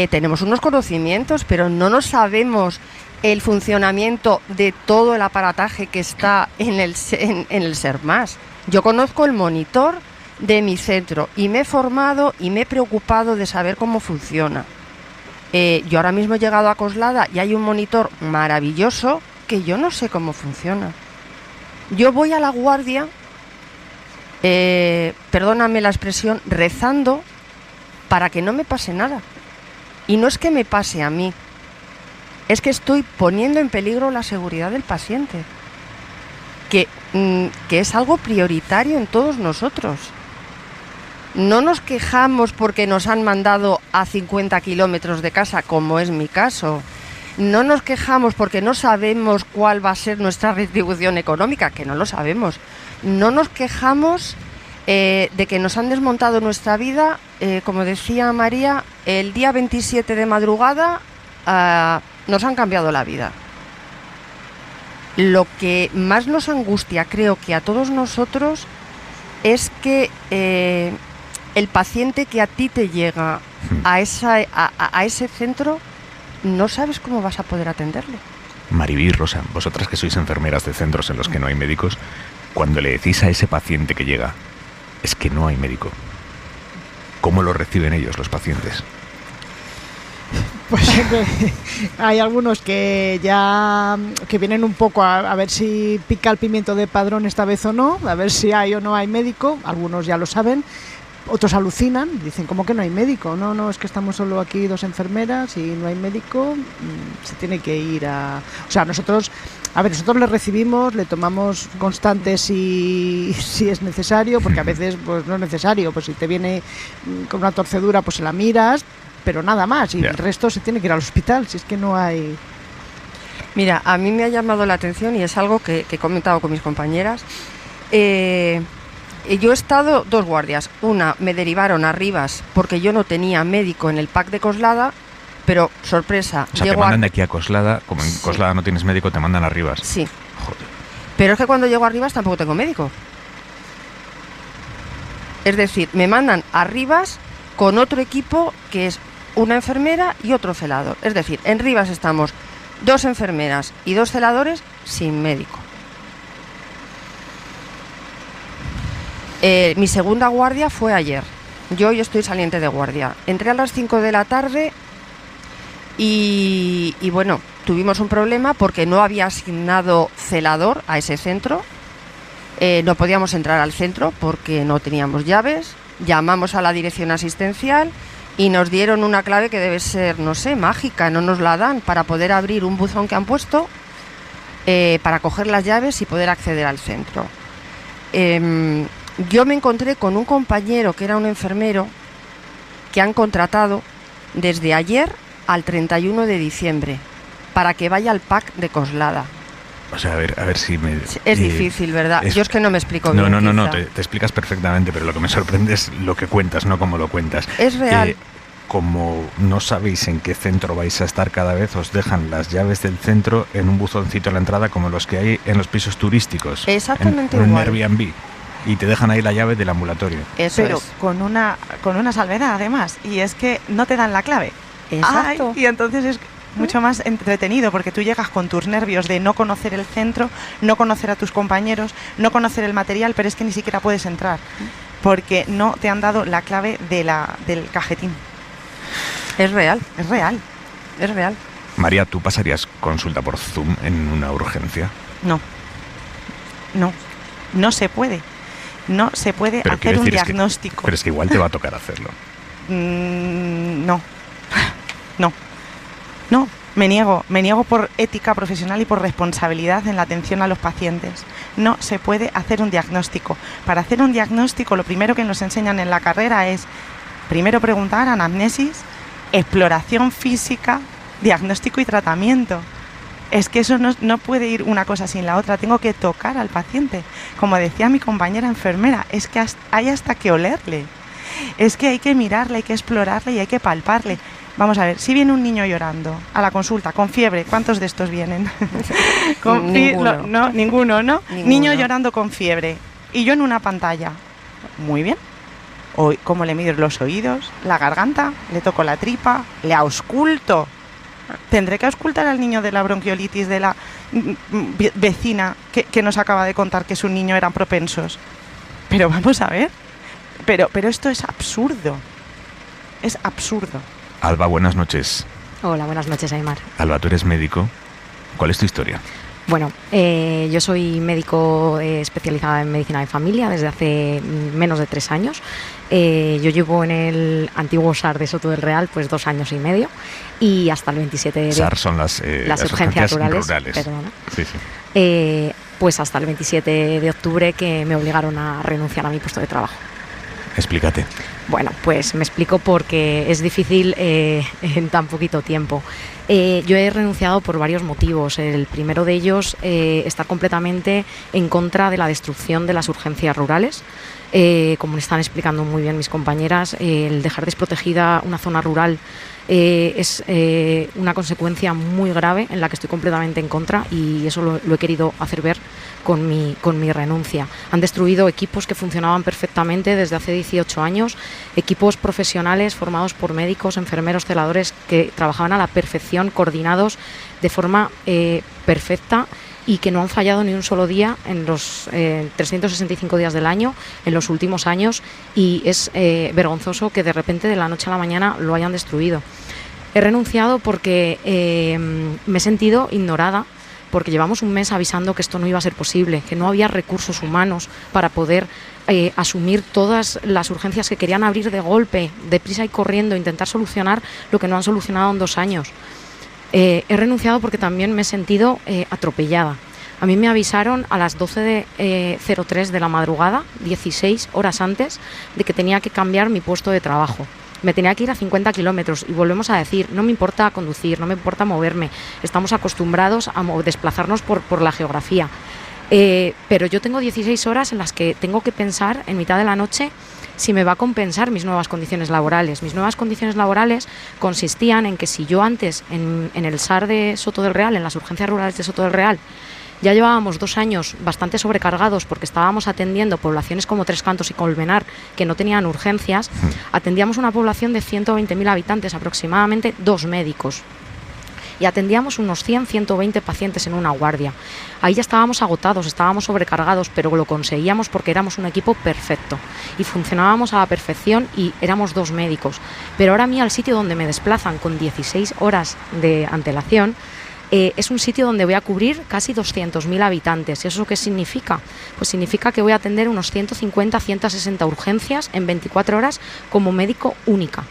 Tenemos unos conocimientos, pero no nos sabemos el funcionamiento de todo el aparataje que está en el SERMAS. Yo conozco el monitor de mi centro y me he formado y me he preocupado de saber cómo funciona. Yo ahora mismo he llegado a Coslada y hay un monitor maravilloso que yo no sé cómo funciona. Yo voy a la guardia, perdóname la expresión, rezando para que no me pase nada. Y no es que me pase a mí, es que estoy poniendo en peligro la seguridad del paciente, que es algo prioritario en todos nosotros. No nos quejamos porque nos han mandado a 50 kilómetros de casa, como es mi caso. No nos quejamos porque no sabemos cuál va a ser nuestra retribución económica, que no lo sabemos. No nos quejamos de que nos han desmontado nuestra vida, como decía María, el día 27 de madrugada nos han cambiado la vida. Lo que más nos angustia, creo que a todos nosotros, es que el paciente que a ti te llega a ese centro, no sabes cómo vas a poder atenderle. Maribí, Rosa, vosotras que sois enfermeras de centros en los que no hay médicos, cuando le decís a ese paciente que llega, es que no hay médico, ¿cómo lo reciben ellos, los pacientes? Pues hay algunos que ya que vienen un poco a ver si pica el pimiento de Padrón esta vez o no, a ver si hay o no hay médico. Algunos ya lo saben, otros alucinan, dicen, ¿cómo que no hay médico? No, es que estamos solo aquí 2 enfermeras y no hay médico, se tiene que ir a... O sea, nosotros le recibimos, le tomamos constantes si es necesario, porque a veces pues no es necesario, pues si te viene con una torcedura pues se la miras, pero nada más, y el resto se tiene que ir al hospital, si es que no hay... Mira, a mí me ha llamado la atención y es algo que he comentado con mis compañeras. Yo he estado 2 guardias. Una, me derivaron a Rivas porque yo no tenía médico en el PAC de Coslada, pero sorpresa. O sea, te mandan de aquí a Coslada, como en Coslada no tienes médico, te mandan a Rivas. Sí. Joder. Pero es que cuando llego a Rivas tampoco tengo médico. Es decir, me mandan a Rivas con otro equipo que es una enfermera y otro celador. Es decir, en Rivas estamos 2 enfermeras y 2 celadores sin médico. Mi segunda guardia fue ayer. Yo hoy estoy saliente de guardia. Entré a las 5 de la tarde y bueno, tuvimos un problema porque no había asignado celador a ese centro. No podíamos entrar al centro porque no teníamos llaves. Llamamos a la dirección asistencial y nos dieron una clave que debe ser, no sé, mágica. No nos la dan para poder abrir un buzón que han puesto para coger las llaves y poder acceder al centro. Yo me encontré con un compañero que era un enfermero que han contratado desde ayer al 31 de diciembre para que vaya al PAC de Coslada. O sea, a ver si me... Es difícil, ¿verdad? Yo es que no me explico bien. No, te explicas perfectamente, pero lo que me sorprende es lo que cuentas, no cómo lo cuentas. Es real. Como no sabéis en qué centro vais a estar cada vez, os dejan las llaves del centro en un buzoncito a la entrada como los que hay en los pisos turísticos. Exactamente en igual. un Airbnb. Y te dejan ahí la llave del ambulatorio. Eso pero es. Con una salvedad además, y es que no te dan la clave. Exacto. Y entonces es mucho más entretenido porque tú llegas con tus nervios de no conocer el centro, no conocer a tus compañeros, no conocer el material, pero es que ni siquiera puedes entrar porque no te han dado la clave del cajetín. Es real. Es real. Es real. María, ¿tú pasarías consulta por Zoom en una urgencia? No se puede. No se puede hacer un diagnóstico. Pero es que igual te va a tocar hacerlo. No, me niego por ética profesional y por responsabilidad en la atención a los pacientes. No se puede hacer un diagnóstico. Para hacer un diagnóstico, lo primero que nos enseñan en la carrera es primero preguntar, anamnesis, exploración física, diagnóstico y tratamiento. Es que eso no puede ir una cosa sin la otra, tengo que tocar al paciente. Como decía mi compañera enfermera, es que hay hasta que olerle. Es que hay que mirarle, hay que explorarle y hay que palparle. Vamos a ver, si viene un niño llorando a la consulta con fiebre, ¿cuántos de estos vienen? Ninguno. Ninguno, ¿no? Ninguno. Niño llorando con fiebre y yo en una pantalla. Muy bien. Hoy, ¿cómo le mido los oídos, la garganta? Le toco la tripa, le ausculto. Tendré que auscultar al niño de la bronquiolitis de la vecina que nos acaba de contar que su niño eran propensos. Pero vamos a ver. Pero esto es absurdo. Es absurdo. Alba, buenas noches. Hola, buenas noches, Aymar. Alba, tú eres médico. ¿Cuál es tu historia? Bueno, yo soy médico especializada en medicina de familia desde hace menos de 3 años. Yo llevo en el antiguo SAR de Soto del Real pues 2 años y medio y hasta el 27 de... SAR son las urgencias rurales. Perdona. Sí. Pues hasta el 27 de octubre que me obligaron a renunciar a mi puesto de trabajo. Explícate. Bueno, pues me explico porque es difícil en tan poquito tiempo. Yo he renunciado por varios motivos. El primero de ellos, estar completamente en contra de la destrucción de las urgencias rurales. Como me están explicando muy bien mis compañeras, el dejar desprotegida una zona rural es una consecuencia muy grave en la que estoy completamente en contra, y eso lo he querido hacer ver con mi renuncia. Han destruido equipos que funcionaban perfectamente desde hace 18 años, equipos profesionales formados por médicos, enfermeros, celadores que trabajaban a la perfección, coordinados de forma perfecta, y que no han fallado ni un solo día en los 365 días del año en los últimos años, y es vergonzoso que de repente de la noche a la mañana lo hayan destruido. He renunciado porque me he sentido ignorada, porque llevamos un mes avisando que esto no iba a ser posible, que no había recursos humanos para poder asumir todas las urgencias que querían abrir de golpe, deprisa y corriendo, intentar solucionar lo que no han solucionado en 2 años. He renunciado porque también me he sentido atropellada. A mí me avisaron a las 12:03 de la madrugada, 16 horas antes, de que tenía que cambiar mi puesto de trabajo. Me tenía que ir a 50 kilómetros, y volvemos a decir, no me importa conducir, no me importa moverme, estamos acostumbrados a desplazarnos por la geografía. Pero yo tengo 16 horas en las que tengo que pensar en mitad de la noche si me va a compensar mis nuevas condiciones laborales. Mis nuevas condiciones laborales consistían en que si yo antes en el SAR de Soto del Real, en las urgencias rurales de Soto del Real, ya llevábamos 2 años bastante sobrecargados porque estábamos atendiendo poblaciones como Tres Cantos y Colmenar que no tenían urgencias, atendíamos una población de 120.000 habitantes, aproximadamente 2 médicos. Y atendíamos unos 100-120 pacientes en una guardia. Ahí ya estábamos agotados, estábamos sobrecargados, pero lo conseguíamos porque éramos un equipo perfecto y funcionábamos a la perfección, y éramos 2 médicos. Pero ahora a mí, al sitio donde me desplazan con 16 horas de antelación, es un sitio donde voy a cubrir casi 200.000 habitantes. ¿Y eso qué significa? Pues significa que voy a atender unos 150-160 urgencias en 24 horas como médico única.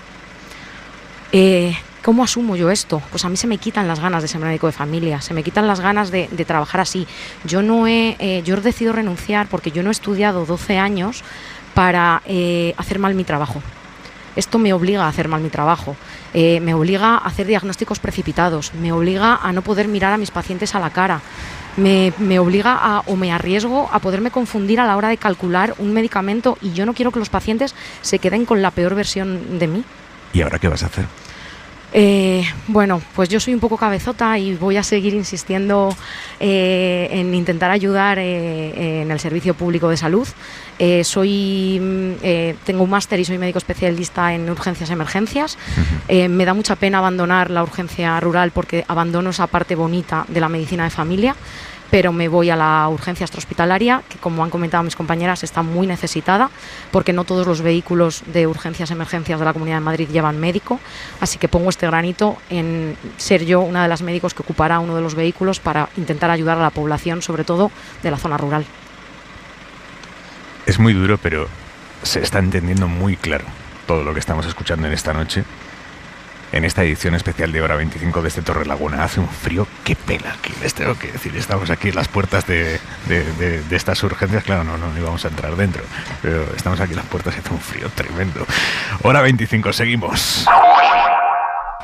¿Cómo asumo yo esto? Pues a mí se me quitan las ganas de ser médico de familia, se me quitan las ganas de trabajar así. Yo he decidido renunciar porque yo no he estudiado 12 años para hacer mal mi trabajo. Esto me obliga a hacer mal mi trabajo, me obliga a hacer diagnósticos precipitados, me obliga a no poder mirar a mis pacientes a la cara, me obliga o me arriesgo a poderme confundir a la hora de calcular un medicamento, y yo no quiero que los pacientes se queden con la peor versión de mí. ¿Y ahora qué vas a hacer? Bueno, pues yo soy un poco cabezota y voy a seguir insistiendo en intentar ayudar en el servicio público de salud. Tengo un máster y soy médico especialista en urgencias y emergencias. Me da mucha pena abandonar la urgencia rural porque abandono esa parte bonita de la medicina de familia, pero me voy a la urgencia extrahospitalaria, que como han comentado mis compañeras está muy necesitada, porque no todos los vehículos de urgencias y emergencias de la Comunidad de Madrid llevan médico, así que pongo este granito en ser yo una de las médicos que ocupará uno de los vehículos para intentar ayudar a la población, sobre todo de la zona rural. Es muy duro, pero se está entendiendo muy claro todo lo que estamos escuchando en esta noche. En esta edición especial de Hora 25 desde Torrelaguna. Hace un frío que pela, que les tengo que decir. Estamos aquí en las puertas de estas urgencias. Claro, no íbamos a entrar dentro, pero estamos aquí en las puertas y hace un frío tremendo. Hora 25, seguimos.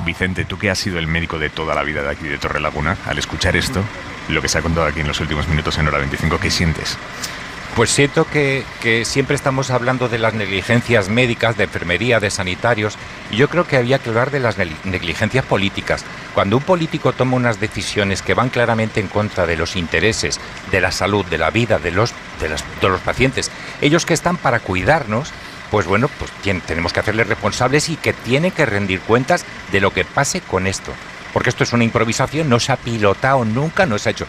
Vicente, tú que has sido el médico de toda la vida de aquí de Torrelaguna, al escuchar esto, lo que se ha contado aquí en los últimos minutos en Hora 25, ¿qué sientes? Pues siento que siempre estamos hablando de las negligencias médicas, de enfermería, de sanitarios, y yo creo que había que hablar de las negligencias políticas. Cuando un político toma unas decisiones que van claramente en contra de los intereses, de la salud, de la vida, de los pacientes, ellos que están para cuidarnos, pues bueno, pues tenemos que hacerles responsables y que tienen que rendir cuentas de lo que pase con esto. Porque esto es una improvisación, no se ha pilotado nunca, no se ha hecho.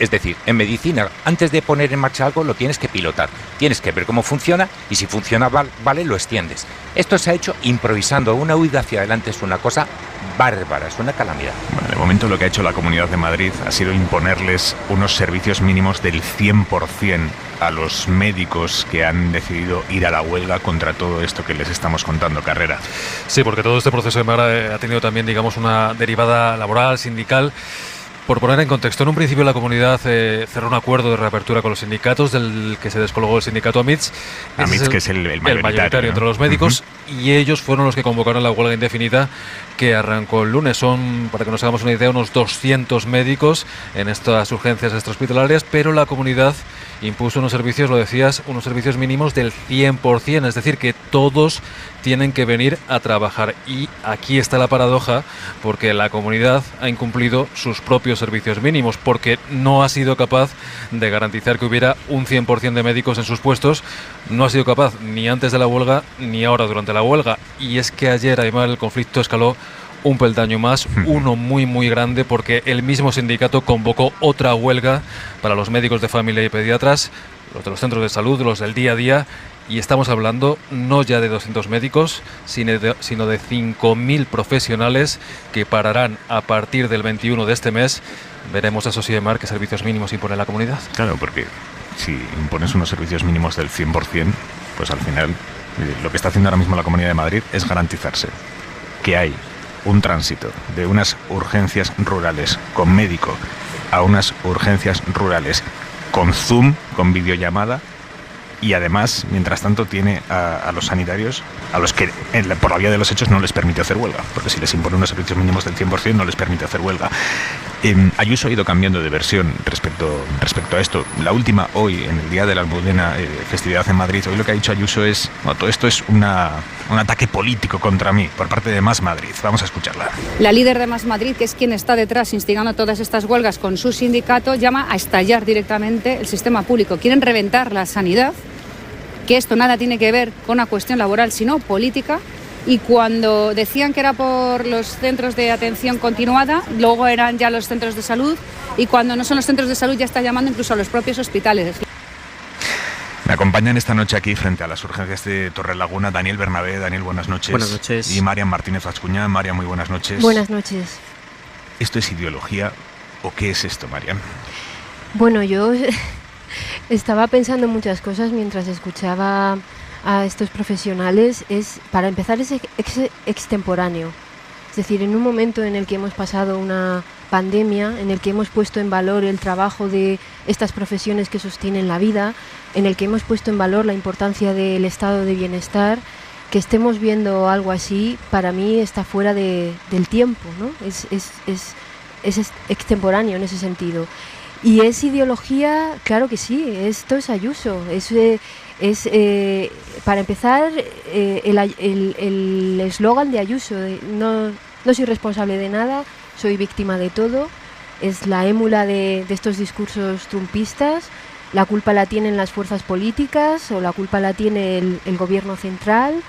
Es decir, en medicina, antes de poner en marcha algo, lo tienes que pilotar. Tienes que ver cómo funciona y si funciona vale, lo extiendes. Esto se ha hecho improvisando. Una huida hacia adelante es una cosa bárbara, es una calamidad. Bueno, de momento lo que ha hecho la Comunidad de Madrid ha sido imponerles unos servicios mínimos del 100% a los médicos que han decidido ir a la huelga contra todo esto que les estamos contando, Carrera. Sí, porque todo este proceso de Mara ha tenido también, digamos, una derivada laboral, sindical, Por poner en contexto, en un principio la comunidad cerró un acuerdo de reapertura con los sindicatos, del que se descolgó el sindicato AMITS. AMITS, que es el mayoritario, ¿no? Entre los médicos, y ellos fueron los que convocaron la huelga indefinida que arrancó el lunes. Son, para que nos hagamos una idea, unos 200 médicos en estas urgencias extrahospitalarias, pero la comunidad impuso unos servicios, lo decías, unos servicios mínimos del 100%, es decir, que todos tienen que venir a trabajar. Y aquí está la paradoja, porque la comunidad ha incumplido sus propios servicios mínimos, porque no ha sido capaz de garantizar que hubiera un 100% de médicos en sus puestos, no ha sido capaz ni antes de la huelga ni ahora durante la huelga. Y es que ayer, además, el conflicto escaló un peldaño más, uno muy muy grande, porque el mismo sindicato convocó otra huelga para los médicos de familia y pediatras, los de los centros de salud, los del día a día, y estamos hablando no ya de 200 médicos, sino de 5.000 profesionales que pararán a partir del 21 de este mes. Veremos a Mar qué servicios mínimos impone la comunidad. Claro, porque si impones unos servicios mínimos del 100%, pues al final lo que está haciendo ahora mismo la Comunidad de Madrid es garantizarse que hay un tránsito de unas urgencias rurales con médico a unas urgencias rurales con Zoom, con videollamada, y además, mientras tanto, tiene a los sanitarios, a los que por la vía de los hechos no les permite hacer huelga, porque si les impone unos servicios mínimos del 100% no les permite hacer huelga. Ayuso ha ido cambiando de versión respecto a esto. La última, hoy, en el día de la Almudena, festividad en Madrid, hoy lo que ha dicho Ayuso es: bueno, todo esto es un ataque político contra mí por parte de Más Madrid. Vamos a escucharla. La líder de Más Madrid, que es quien está detrás instigando todas estas huelgas con su sindicato, llama a estallar directamente el sistema público. Quieren reventar la sanidad, que esto nada tiene que ver con una cuestión laboral, sino política. Y cuando decían que era por los centros de atención continuada, luego eran ya los centros de salud, y cuando no son los centros de salud ya está llamando incluso a los propios hospitales. Me acompañan esta noche aquí frente a las urgencias de Torrelaguna Daniel Bernabé. Daniel, buenas noches. Buenas noches. Y Marian Martínez Ascuña. Marian, muy buenas noches. Buenas noches. ¿Esto es ideología o qué es esto, Marian? Bueno, yo estaba pensando en muchas cosas mientras escuchaba a estos profesionales. Para empezar, es extemporáneo. Es decir, en un momento en el que hemos pasado una pandemia, en el que hemos puesto en valor el trabajo de estas profesiones que sostienen la vida, en el que hemos puesto en valor la importancia del estado de bienestar, que estemos viendo algo así, para mí está fuera del tiempo, ¿no? Es extemporáneo en ese sentido. ¿Y es ideología? Claro que sí, esto es Ayuso. Para empezar, el eslogan de Ayuso, no soy responsable de nada, soy víctima de todo, es la émula de estos discursos trumpistas. La culpa la tienen las fuerzas políticas o la culpa la tiene el gobierno central,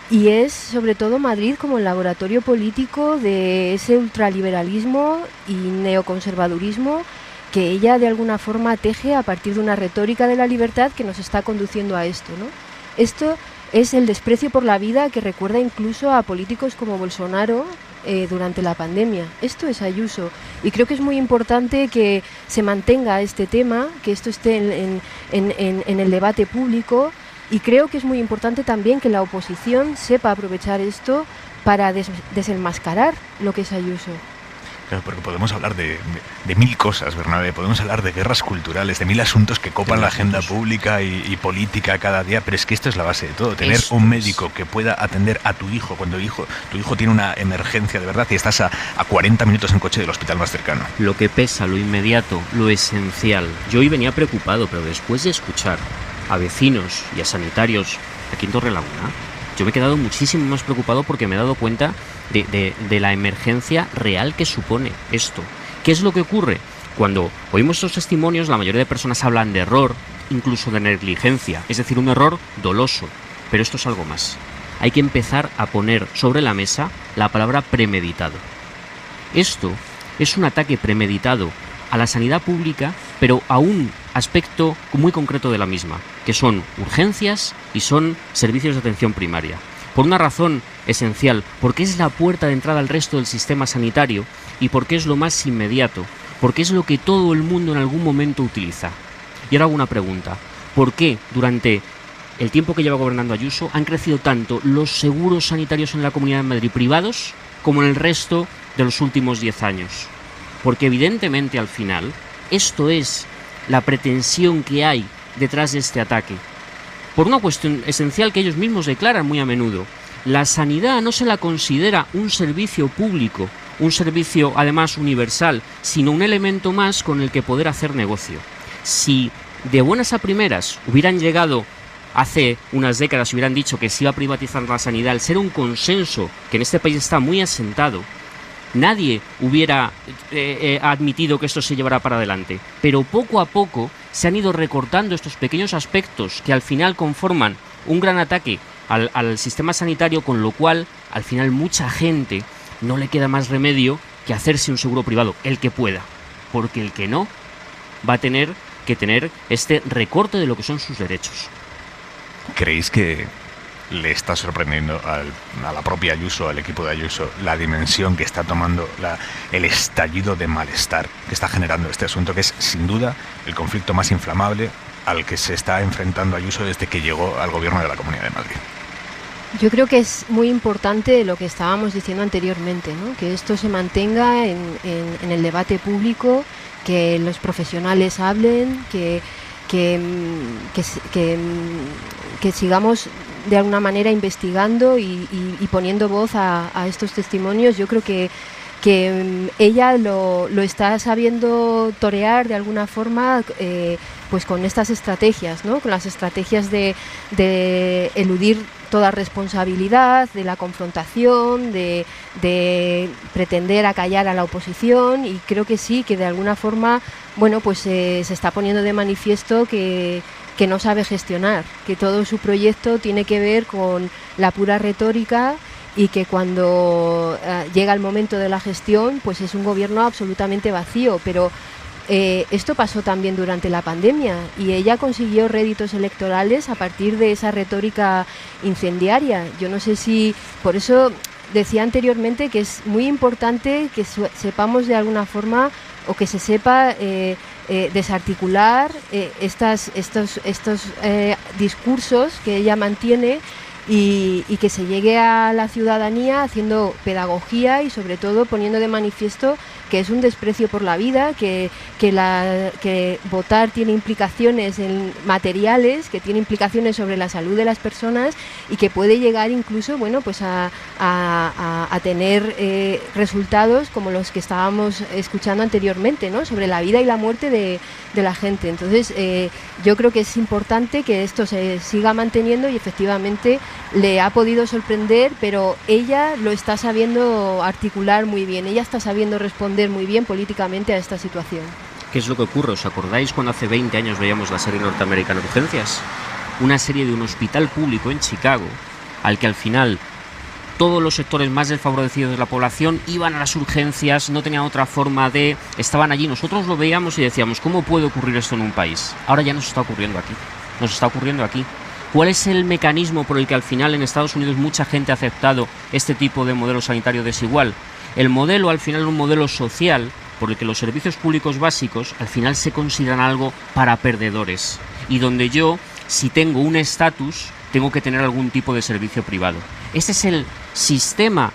y es sobre todo Madrid como el laboratorio político de ese ultraliberalismo y neoconservadurismo que ella de alguna forma teje a partir de una retórica de la libertad que nos está conduciendo a esto, ¿no? Esto es el desprecio por la vida que recuerda incluso a políticos como Bolsonaro durante la pandemia. Esto es Ayuso, y creo que es muy importante que se mantenga este tema, que esto esté en el debate público, y creo que es muy importante también que la oposición sepa aprovechar esto para desenmascarar lo que es Ayuso. Claro, porque podemos hablar de mil cosas, Bernabé. Podemos hablar de guerras culturales, de mil asuntos que copan la agenda pública y política cada día, pero es que esto es la base de todo. Tener un médico que pueda atender a tu hijo cuando tu hijo tiene una emergencia de verdad y estás a 40 minutos en coche del hospital más cercano. Lo que pesa, lo inmediato, lo esencial. Yo hoy venía preocupado, pero después de escuchar a vecinos y a sanitarios aquí en Torrelaguna, yo me he quedado muchísimo más preocupado porque me he dado cuenta de la emergencia real que supone esto. ¿Qué es lo que ocurre? Cuando oímos estos testimonios, la mayoría de personas hablan de error, incluso de negligencia, es decir, un error doloso. Pero esto es algo más. Hay que empezar a poner sobre la mesa la palabra premeditado. Esto es un ataque premeditado a la sanidad pública, pero a un aspecto muy concreto de la misma, que son urgencias y son servicios de atención primaria. Por una razón esencial, porque es la puerta de entrada al resto del sistema sanitario y porque es lo más inmediato, porque es lo que todo el mundo en algún momento utiliza. Y ahora hago una pregunta: ¿por qué durante el tiempo que lleva gobernando Ayuso han crecido tanto los seguros sanitarios en la Comunidad de Madrid privados como en el resto de los últimos 10 años? porque evidentemente al final esto es la pretensión que hay detrás de este ataque. Por una cuestión esencial que ellos mismos declaran muy a menudo. La sanidad no se la considera un servicio público, un servicio además universal, sino un elemento más con el que poder hacer negocio. Si de buenas a primeras hubieran llegado hace unas décadas, hubieran dicho que se iba a privatizar la sanidad, al ser un consenso que en este país está muy asentado, nadie hubiera admitido que esto se llevara para adelante. Pero poco a poco se han ido recortando estos pequeños aspectos que al final conforman un gran ataque al sistema sanitario, con lo cual al final mucha gente no le queda más remedio que hacerse un seguro privado, el que pueda, porque el que no va a tener que tener este recorte de lo que son sus derechos. ¿Creéis que le está sorprendiendo a la propia Ayuso, al equipo de Ayuso, la dimensión que está tomando, el estallido de malestar que está generando este asunto, que es sin duda el conflicto más inflamable al que se está enfrentando Ayuso desde que llegó al gobierno de la Comunidad de Madrid? Yo creo que es muy importante lo que estábamos diciendo anteriormente, ¿no? Que esto se mantenga en el debate público, que los profesionales hablen, que sigamos de alguna manera investigando y poniendo voz a estos testimonios. Yo creo que ella lo está sabiendo torear de alguna forma, pues con estas estrategias, ¿no? Con las estrategias de eludir toda responsabilidad, de la confrontación, de pretender acallar a la oposición, y creo que sí, que de alguna forma, bueno, pues se está poniendo de manifiesto que no sabe gestionar, que todo su proyecto tiene que ver con la pura retórica, y que cuando llega el momento de la gestión, pues es un gobierno absolutamente vacío. Pero esto pasó también durante la pandemia, y ella consiguió réditos electorales a partir de esa retórica incendiaria. Yo no sé si, por eso decía anteriormente que es muy importante que sepamos de alguna forma, o que se sepa desarticular estos discursos que ella mantiene, y que se llegue a la ciudadanía haciendo pedagogía y sobre todo poniendo de manifiesto que es un desprecio por la vida, que votar tiene implicaciones materiales, que tiene implicaciones sobre la salud de las personas, y que puede llegar incluso, bueno, pues a tener resultados como los que estábamos escuchando anteriormente, ¿no? Sobre la vida y la muerte de la gente. Entonces yo creo que es importante que esto se siga manteniendo, y efectivamente le ha podido sorprender, pero ella lo está sabiendo articular muy bien, ella está sabiendo responder muy bien políticamente a esta situación. ¿Qué es lo que ocurre? ¿Os acordáis cuando hace 20 años veíamos la serie norteamericana Urgencias? Una serie de un hospital público en Chicago, al que al final todos los sectores más desfavorecidos de la población iban a las urgencias, no tenían otra forma estaban allí. Nosotros lo veíamos y decíamos, ¿cómo puede ocurrir esto en un país? Ahora ya nos está ocurriendo aquí. ¿Cuál es el mecanismo por el que al final en Estados Unidos mucha gente ha aceptado este tipo de modelo sanitario desigual? El modelo al final es un modelo social por el que los servicios públicos básicos al final se consideran algo para perdedores, y donde yo, si tengo un estatus, tengo que tener algún tipo de servicio privado. Este es el sistema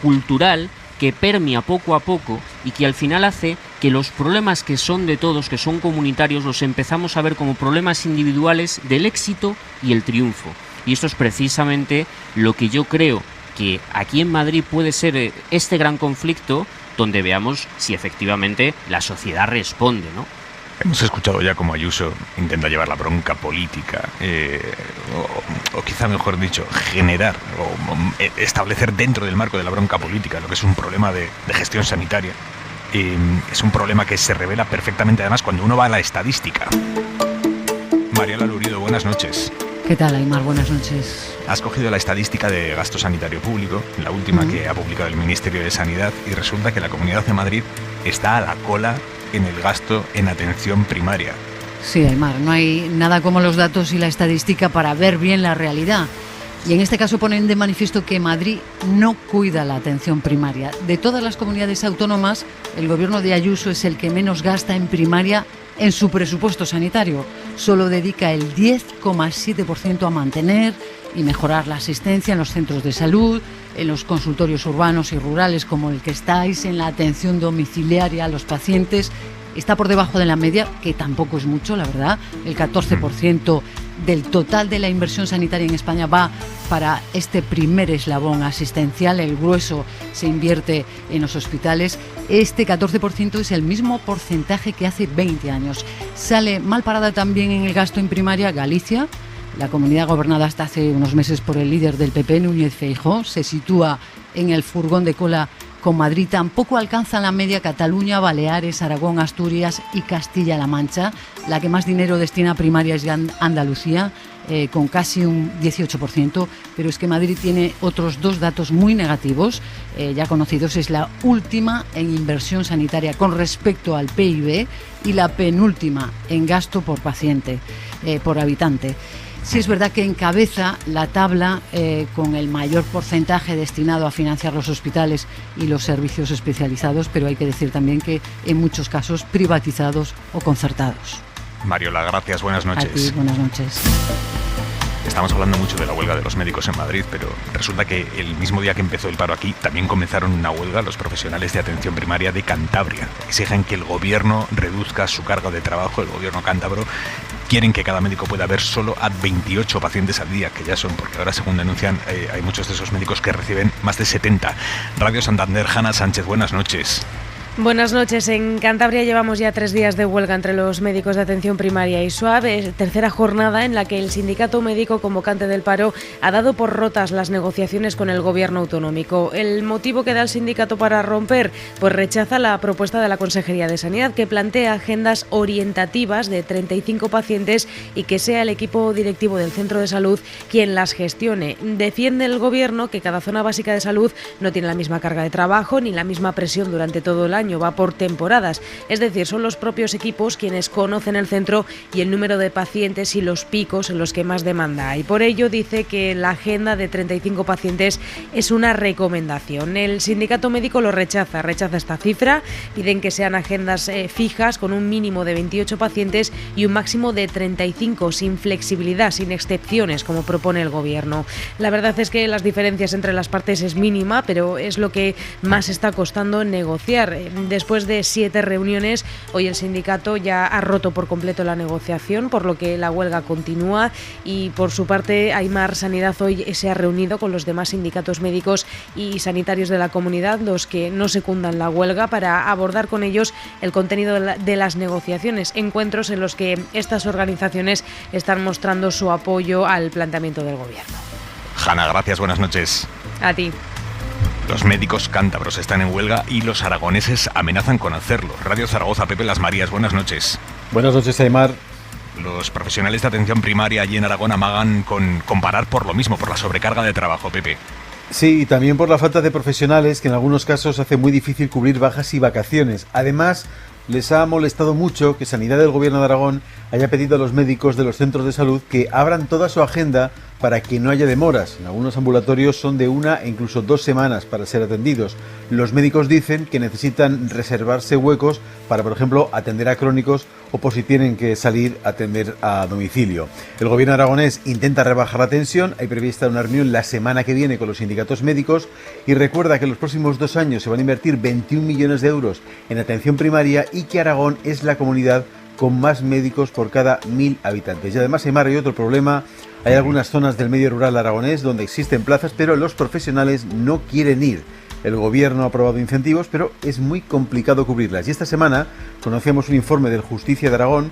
cultural que permea poco a poco, y que al final hace que los problemas que son de todos, que son comunitarios, los empezamos a ver como problemas individuales del éxito y el triunfo. Y esto es precisamente lo que yo creo que aquí en Madrid puede ser este gran conflicto, donde veamos si efectivamente la sociedad responde, ¿no? Hemos escuchado ya cómo Ayuso intenta llevar la bronca política, o quizá mejor dicho, generar o establecer dentro del marco de la bronca política lo que es un problema de gestión sanitaria. Es un problema que se revela perfectamente además cuando uno va a la estadística. Mariela Lurido, buenas noches. ¿Qué tal, Aymar? Buenas noches. Has cogido la estadística de gasto sanitario público, la última que ha publicado el Ministerio de Sanidad, y resulta que la Comunidad de Madrid está a la cola en el gasto en atención primaria. Sí, Aymar, no hay nada como los datos y la estadística para ver bien la realidad. Y en este caso ponen de manifiesto que Madrid no cuida la atención primaria. De todas las comunidades autónomas, el gobierno de Ayuso es el que menos gasta en primaria en su presupuesto sanitario. Solo dedica el 10,7% a mantener y mejorar la asistencia en los centros de salud, en los consultorios urbanos y rurales como el que estáis, en la atención domiciliaria a los pacientes. Está por debajo de la media, que tampoco es mucho, la verdad. El 14% del total de la inversión sanitaria en España va para este primer eslabón asistencial. El grueso se invierte en los hospitales. Este 14% es el mismo porcentaje que hace 20 años. Sale mal parada también en el gasto en primaria Galicia. La comunidad gobernada hasta hace unos meses por el líder del PP, Núñez Feijóo, se sitúa en el furgón de cola con Madrid. Tampoco alcanzan la media Cataluña, Baleares, Aragón, Asturias y Castilla-La Mancha. La que más dinero destina a primaria es Andalucía, con casi un 18%, pero es que Madrid tiene otros dos datos muy negativos, ya conocidos. Es la última en inversión sanitaria con respecto al PIB y la penúltima en gasto por paciente, por habitante. Sí es verdad que encabeza la tabla con el mayor porcentaje destinado a financiar los hospitales y los servicios especializados, pero hay que decir también que en muchos casos privatizados o concertados. Mariola, gracias, buenas noches. A ti, buenas noches. Estamos hablando mucho de la huelga de los médicos en Madrid, pero resulta que el mismo día que empezó el paro aquí, también comenzaron una huelga los profesionales de atención primaria de Cantabria. Exigen que el gobierno reduzca su carga de trabajo, el gobierno cántabro. Quieren que cada médico pueda ver solo a 28 pacientes al día, que ya son, porque ahora, según denuncian, hay muchos de esos médicos que reciben más de 70. Radio Santander, Hanna Sánchez, buenas noches. Buenas noches. En Cantabria llevamos ya 3 días de huelga entre los médicos de atención primaria y SUAB. Tercera jornada en la que el sindicato médico convocante del paro ha dado por rotas las negociaciones con el gobierno autonómico. El motivo que da el sindicato para romper, pues rechaza la propuesta de la Consejería de Sanidad, que plantea agendas orientativas de 35 pacientes y que sea el equipo directivo del centro de salud quien las gestione. Defiende el gobierno que cada zona básica de salud no tiene la misma carga de trabajo ni la misma presión durante todo el año. Va por temporadas, es decir, son los propios equipos quienes conocen el centro y el número de pacientes y los picos en los que más demanda hay. Por ello dice que la agenda de 35 pacientes es una recomendación. El sindicato médico lo rechaza esta cifra. Piden que sean agendas fijas con un mínimo de 28 pacientes y un máximo de 35, sin flexibilidad, sin excepciones, como propone el gobierno. La verdad es que las diferencias entre las partes es mínima, pero es lo que más está costando negociar. Después de 7 reuniones, hoy el sindicato ya ha roto por completo la negociación, por lo que la huelga continúa, y por su parte Aimar Sanidad hoy se ha reunido con los demás sindicatos médicos y sanitarios de la comunidad, los que no secundan la huelga, para abordar con ellos el contenido de las negociaciones, encuentros en los que estas organizaciones están mostrando su apoyo al planteamiento del gobierno. Hanna, gracias, buenas noches. A ti. Los médicos cántabros están en huelga y los aragoneses amenazan con hacerlo. Radio Zaragoza, Pepe Las Marías, buenas noches. Buenas noches, Aimar. Los profesionales de atención primaria allí en Aragón amagan con parar por lo mismo, por la sobrecarga de trabajo, Pepe. Sí, y también por la falta de profesionales, que en algunos casos hace muy difícil cubrir bajas y vacaciones. Además, les ha molestado mucho que Sanidad del Gobierno de Aragón haya pedido a los médicos de los centros de salud que abran toda su agenda para que no haya demoras. En algunos ambulatorios son de 1 e incluso 2 semanas para ser atendidos. Los médicos dicen que necesitan reservarse huecos para, por ejemplo, atender a crónicos o por si tienen que salir a atender a domicilio. El gobierno aragonés intenta rebajar la tensión. Hay prevista una reunión la semana que viene con los sindicatos médicos y recuerda que en los próximos 2 años se van a invertir 21 millones de euros en atención primaria y que Aragón es la comunidad con más médicos por cada 1.000 habitantes. Y además, Aimar, hay otro problema. Hay algunas zonas del medio rural aragonés donde existen plazas, pero los profesionales no quieren ir. El gobierno ha aprobado incentivos, pero es muy complicado cubrirlas. Y esta semana conocíamos un informe del Justicia de Aragón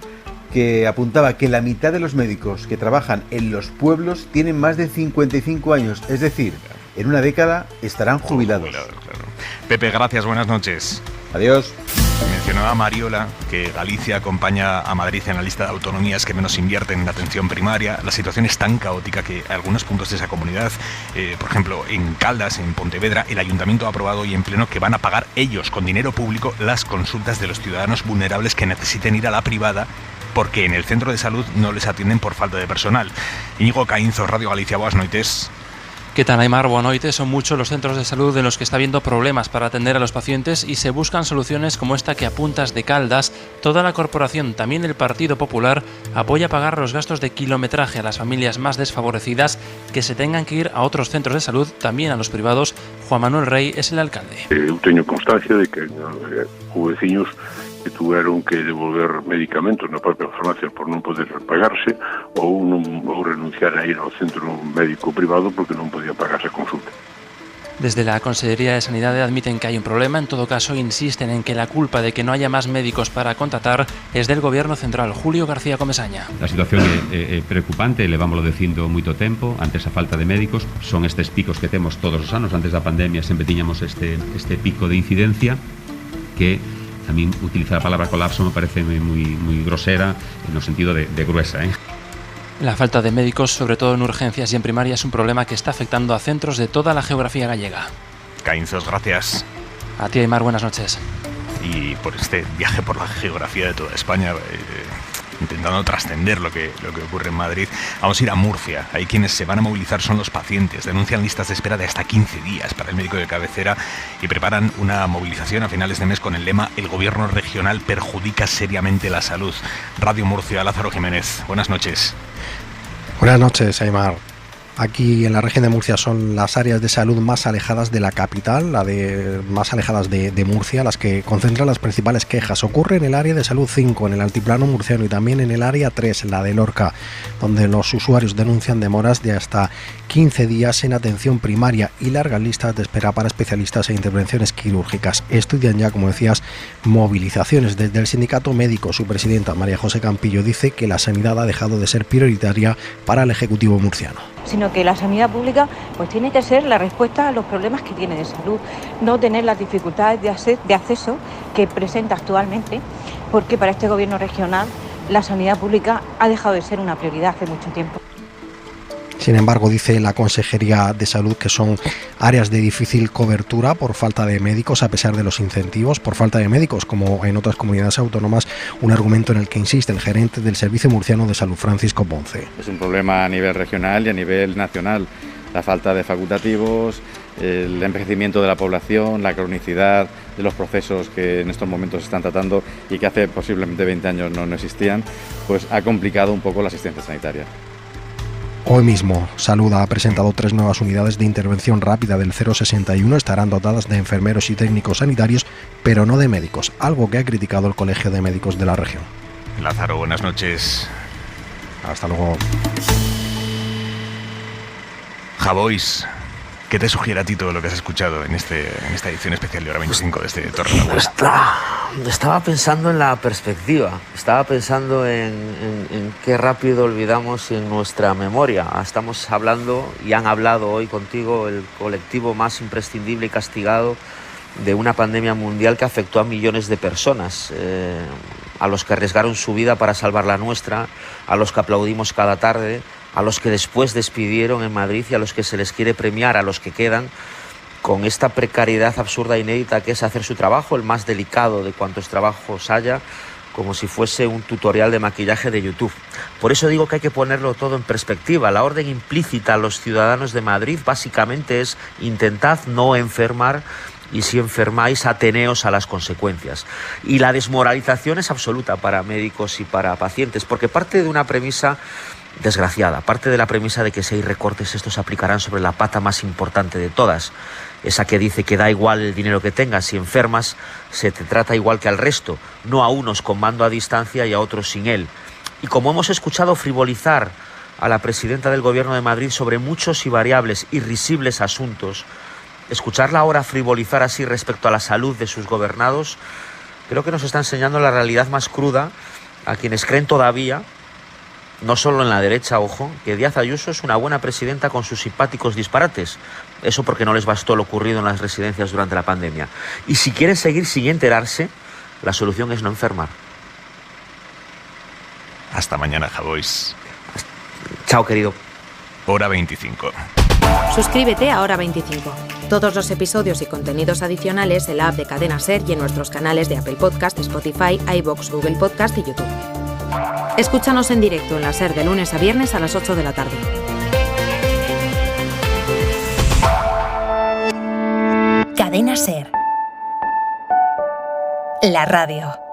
que apuntaba que la mitad de los médicos que trabajan en los pueblos tienen más de 55 años. Es decir, en una década estarán jubilados. Claro. Pepe, gracias, buenas noches. Adiós. Mencionaba Mariola que Galicia acompaña a Madrid en la lista de autonomías que menos invierten en atención primaria. La situación es tan caótica que algunos puntos de esa comunidad, por ejemplo en Caldas, en Pontevedra, el ayuntamiento ha aprobado hoy en pleno que van a pagar ellos con dinero público las consultas de los ciudadanos vulnerables que necesiten ir a la privada porque en el centro de salud no les atienden por falta de personal. Íñigo Caínzo, Radio Galicia, buenas noites. ¿Qué tal, Aymar? Buenas noches. Son muchos los centros de salud en los que está habiendo problemas para atender a los pacientes y se buscan soluciones como esta que a puntas de Caldas toda la corporación, también el Partido Popular, apoya a pagar los gastos de kilometraje a las familias más desfavorecidas que se tengan que ir a otros centros de salud, también a los privados. Juan Manuel Rey es el alcalde. Eu teño constancia de que hubo veciños que tuvieron que devolver medicamentos na propia farmacia por non poder pagarse ou renunciar a ir ao centro médico privado porque non podía pagarse a consulta. Desde la Consejería de Sanidad admiten que hay un problema, en todo caso insisten en que la culpa de que no haya más médicos para contratar es del Gobierno central. Julio García Comesaña. La situación é preocupante, levámoslo dicindo moito tempo, ante esa falta de médicos, son estes picos que temos todos os anos, antes da pandemia sempre tiñamos este pico de incidencia que a mí utilizar a palabra colapso me parece muy grosera en el sentido de gruesa. La falta de médicos, sobre todo en urgencias y en primaria, es un problema que está afectando a centros de toda la geografía gallega. Caínzos, gracias. A ti, Aymar, buenas noches. Y por este viaje por la geografía de toda España, intentando trascender lo que ocurre en Madrid, vamos a ir a Murcia. Ahí quienes se van a movilizar son los pacientes. Denuncian listas de espera de hasta 15 días para el médico de cabecera y preparan una movilización a finales de mes con el lema "El gobierno regional perjudica seriamente la salud". Radio Murcia, Lázaro Jiménez. Buenas noches. Buenas noches, Aymar. Aquí en la región de Murcia son las áreas de salud más alejadas de la capital, más alejadas de Murcia, las que concentran las principales quejas. Ocurre en el área de salud 5, en el altiplano murciano, y también en el área 3, la de Lorca, donde los usuarios denuncian demoras de hasta 15 días en atención primaria y largas listas de espera para especialistas e intervenciones quirúrgicas. Estudian ya, como decías, movilizaciones. Desde el sindicato médico, su presidenta, María José Campillo, dice que la sanidad ha dejado de ser prioritaria para el Ejecutivo murciano. Sino que la sanidad pública pues tiene que ser la respuesta a los problemas que tiene de salud, no tener las dificultades de acceso que presenta actualmente, porque para este gobierno regional la sanidad pública ha dejado de ser una prioridad hace mucho tiempo. Sin embargo, dice la Consejería de Salud que son áreas de difícil cobertura por falta de médicos, a pesar de los incentivos, por falta de médicos, como en otras comunidades autónomas, un argumento en el que insiste el gerente del Servicio Murciano de Salud, Francisco Ponce. Es un problema a nivel regional y a nivel nacional. La falta de facultativos, el envejecimiento de la población, la cronicidad de los procesos que en estos momentos se están tratando y que hace posiblemente 20 años no existían, pues ha complicado un poco la asistencia sanitaria. Hoy mismo, Salud ha presentado 3 nuevas unidades de intervención rápida del 061. Estarán dotadas de enfermeros y técnicos sanitarios, pero no de médicos, algo que ha criticado el Colegio de Médicos de la región. Lázaro, buenas noches. Hasta luego. Javois, ¿qué te sugiere a ti todo lo que has escuchado en esta edición especial de Hora 25 de este Torre de la Buena? Estaba pensando en la perspectiva, estaba pensando en qué rápido olvidamos en nuestra memoria. Estamos hablando, y han hablado hoy contigo, el colectivo más imprescindible y castigado de una pandemia mundial que afectó a millones de personas, a los que arriesgaron su vida para salvar la nuestra, a los que aplaudimos cada tarde, a los que después despidieron en Madrid y a los que se les quiere premiar, a los que quedan con esta precariedad absurda e inédita que es hacer su trabajo, el más delicado de cuantos trabajos haya, como si fuese un tutorial de maquillaje de YouTube. Por eso digo que hay que ponerlo todo en perspectiva. La orden implícita a los ciudadanos de Madrid básicamente es: intentad no enfermar, y si enfermáis, ateneos a las consecuencias. Y la desmoralización es absoluta para médicos y para pacientes, porque parte de una premisa desgraciada, parte de la premisa de que si hay recortes, estos se aplicarán sobre la pata más importante de todas, esa que dice que da igual el dinero que tengas, si enfermas se te trata igual que al resto, no a unos con mando a distancia y a otros sin él. Y como hemos escuchado frivolizar a la presidenta del Gobierno de Madrid sobre muchos y variables y risibles asuntos, escucharla ahora frivolizar así respecto a la salud de sus gobernados, creo que nos está enseñando la realidad más cruda a quienes creen todavía, no solo en la derecha, ojo, que Díaz Ayuso es una buena presidenta con sus simpáticos disparates. Eso porque no les bastó lo ocurrido en las residencias durante la pandemia. Y si quieren seguir sin enterarse, la solución es no enfermar. Hasta mañana, Javois. Chao, querido. Hora 25. Suscríbete a Hora 25. Todos los episodios y contenidos adicionales en la app de Cadena SER y en nuestros canales de Apple Podcast, Spotify, iVoox, Google Podcast y YouTube. Escúchanos en directo en la SER de lunes a viernes a las 8 de la tarde. Cadena SER. La radio.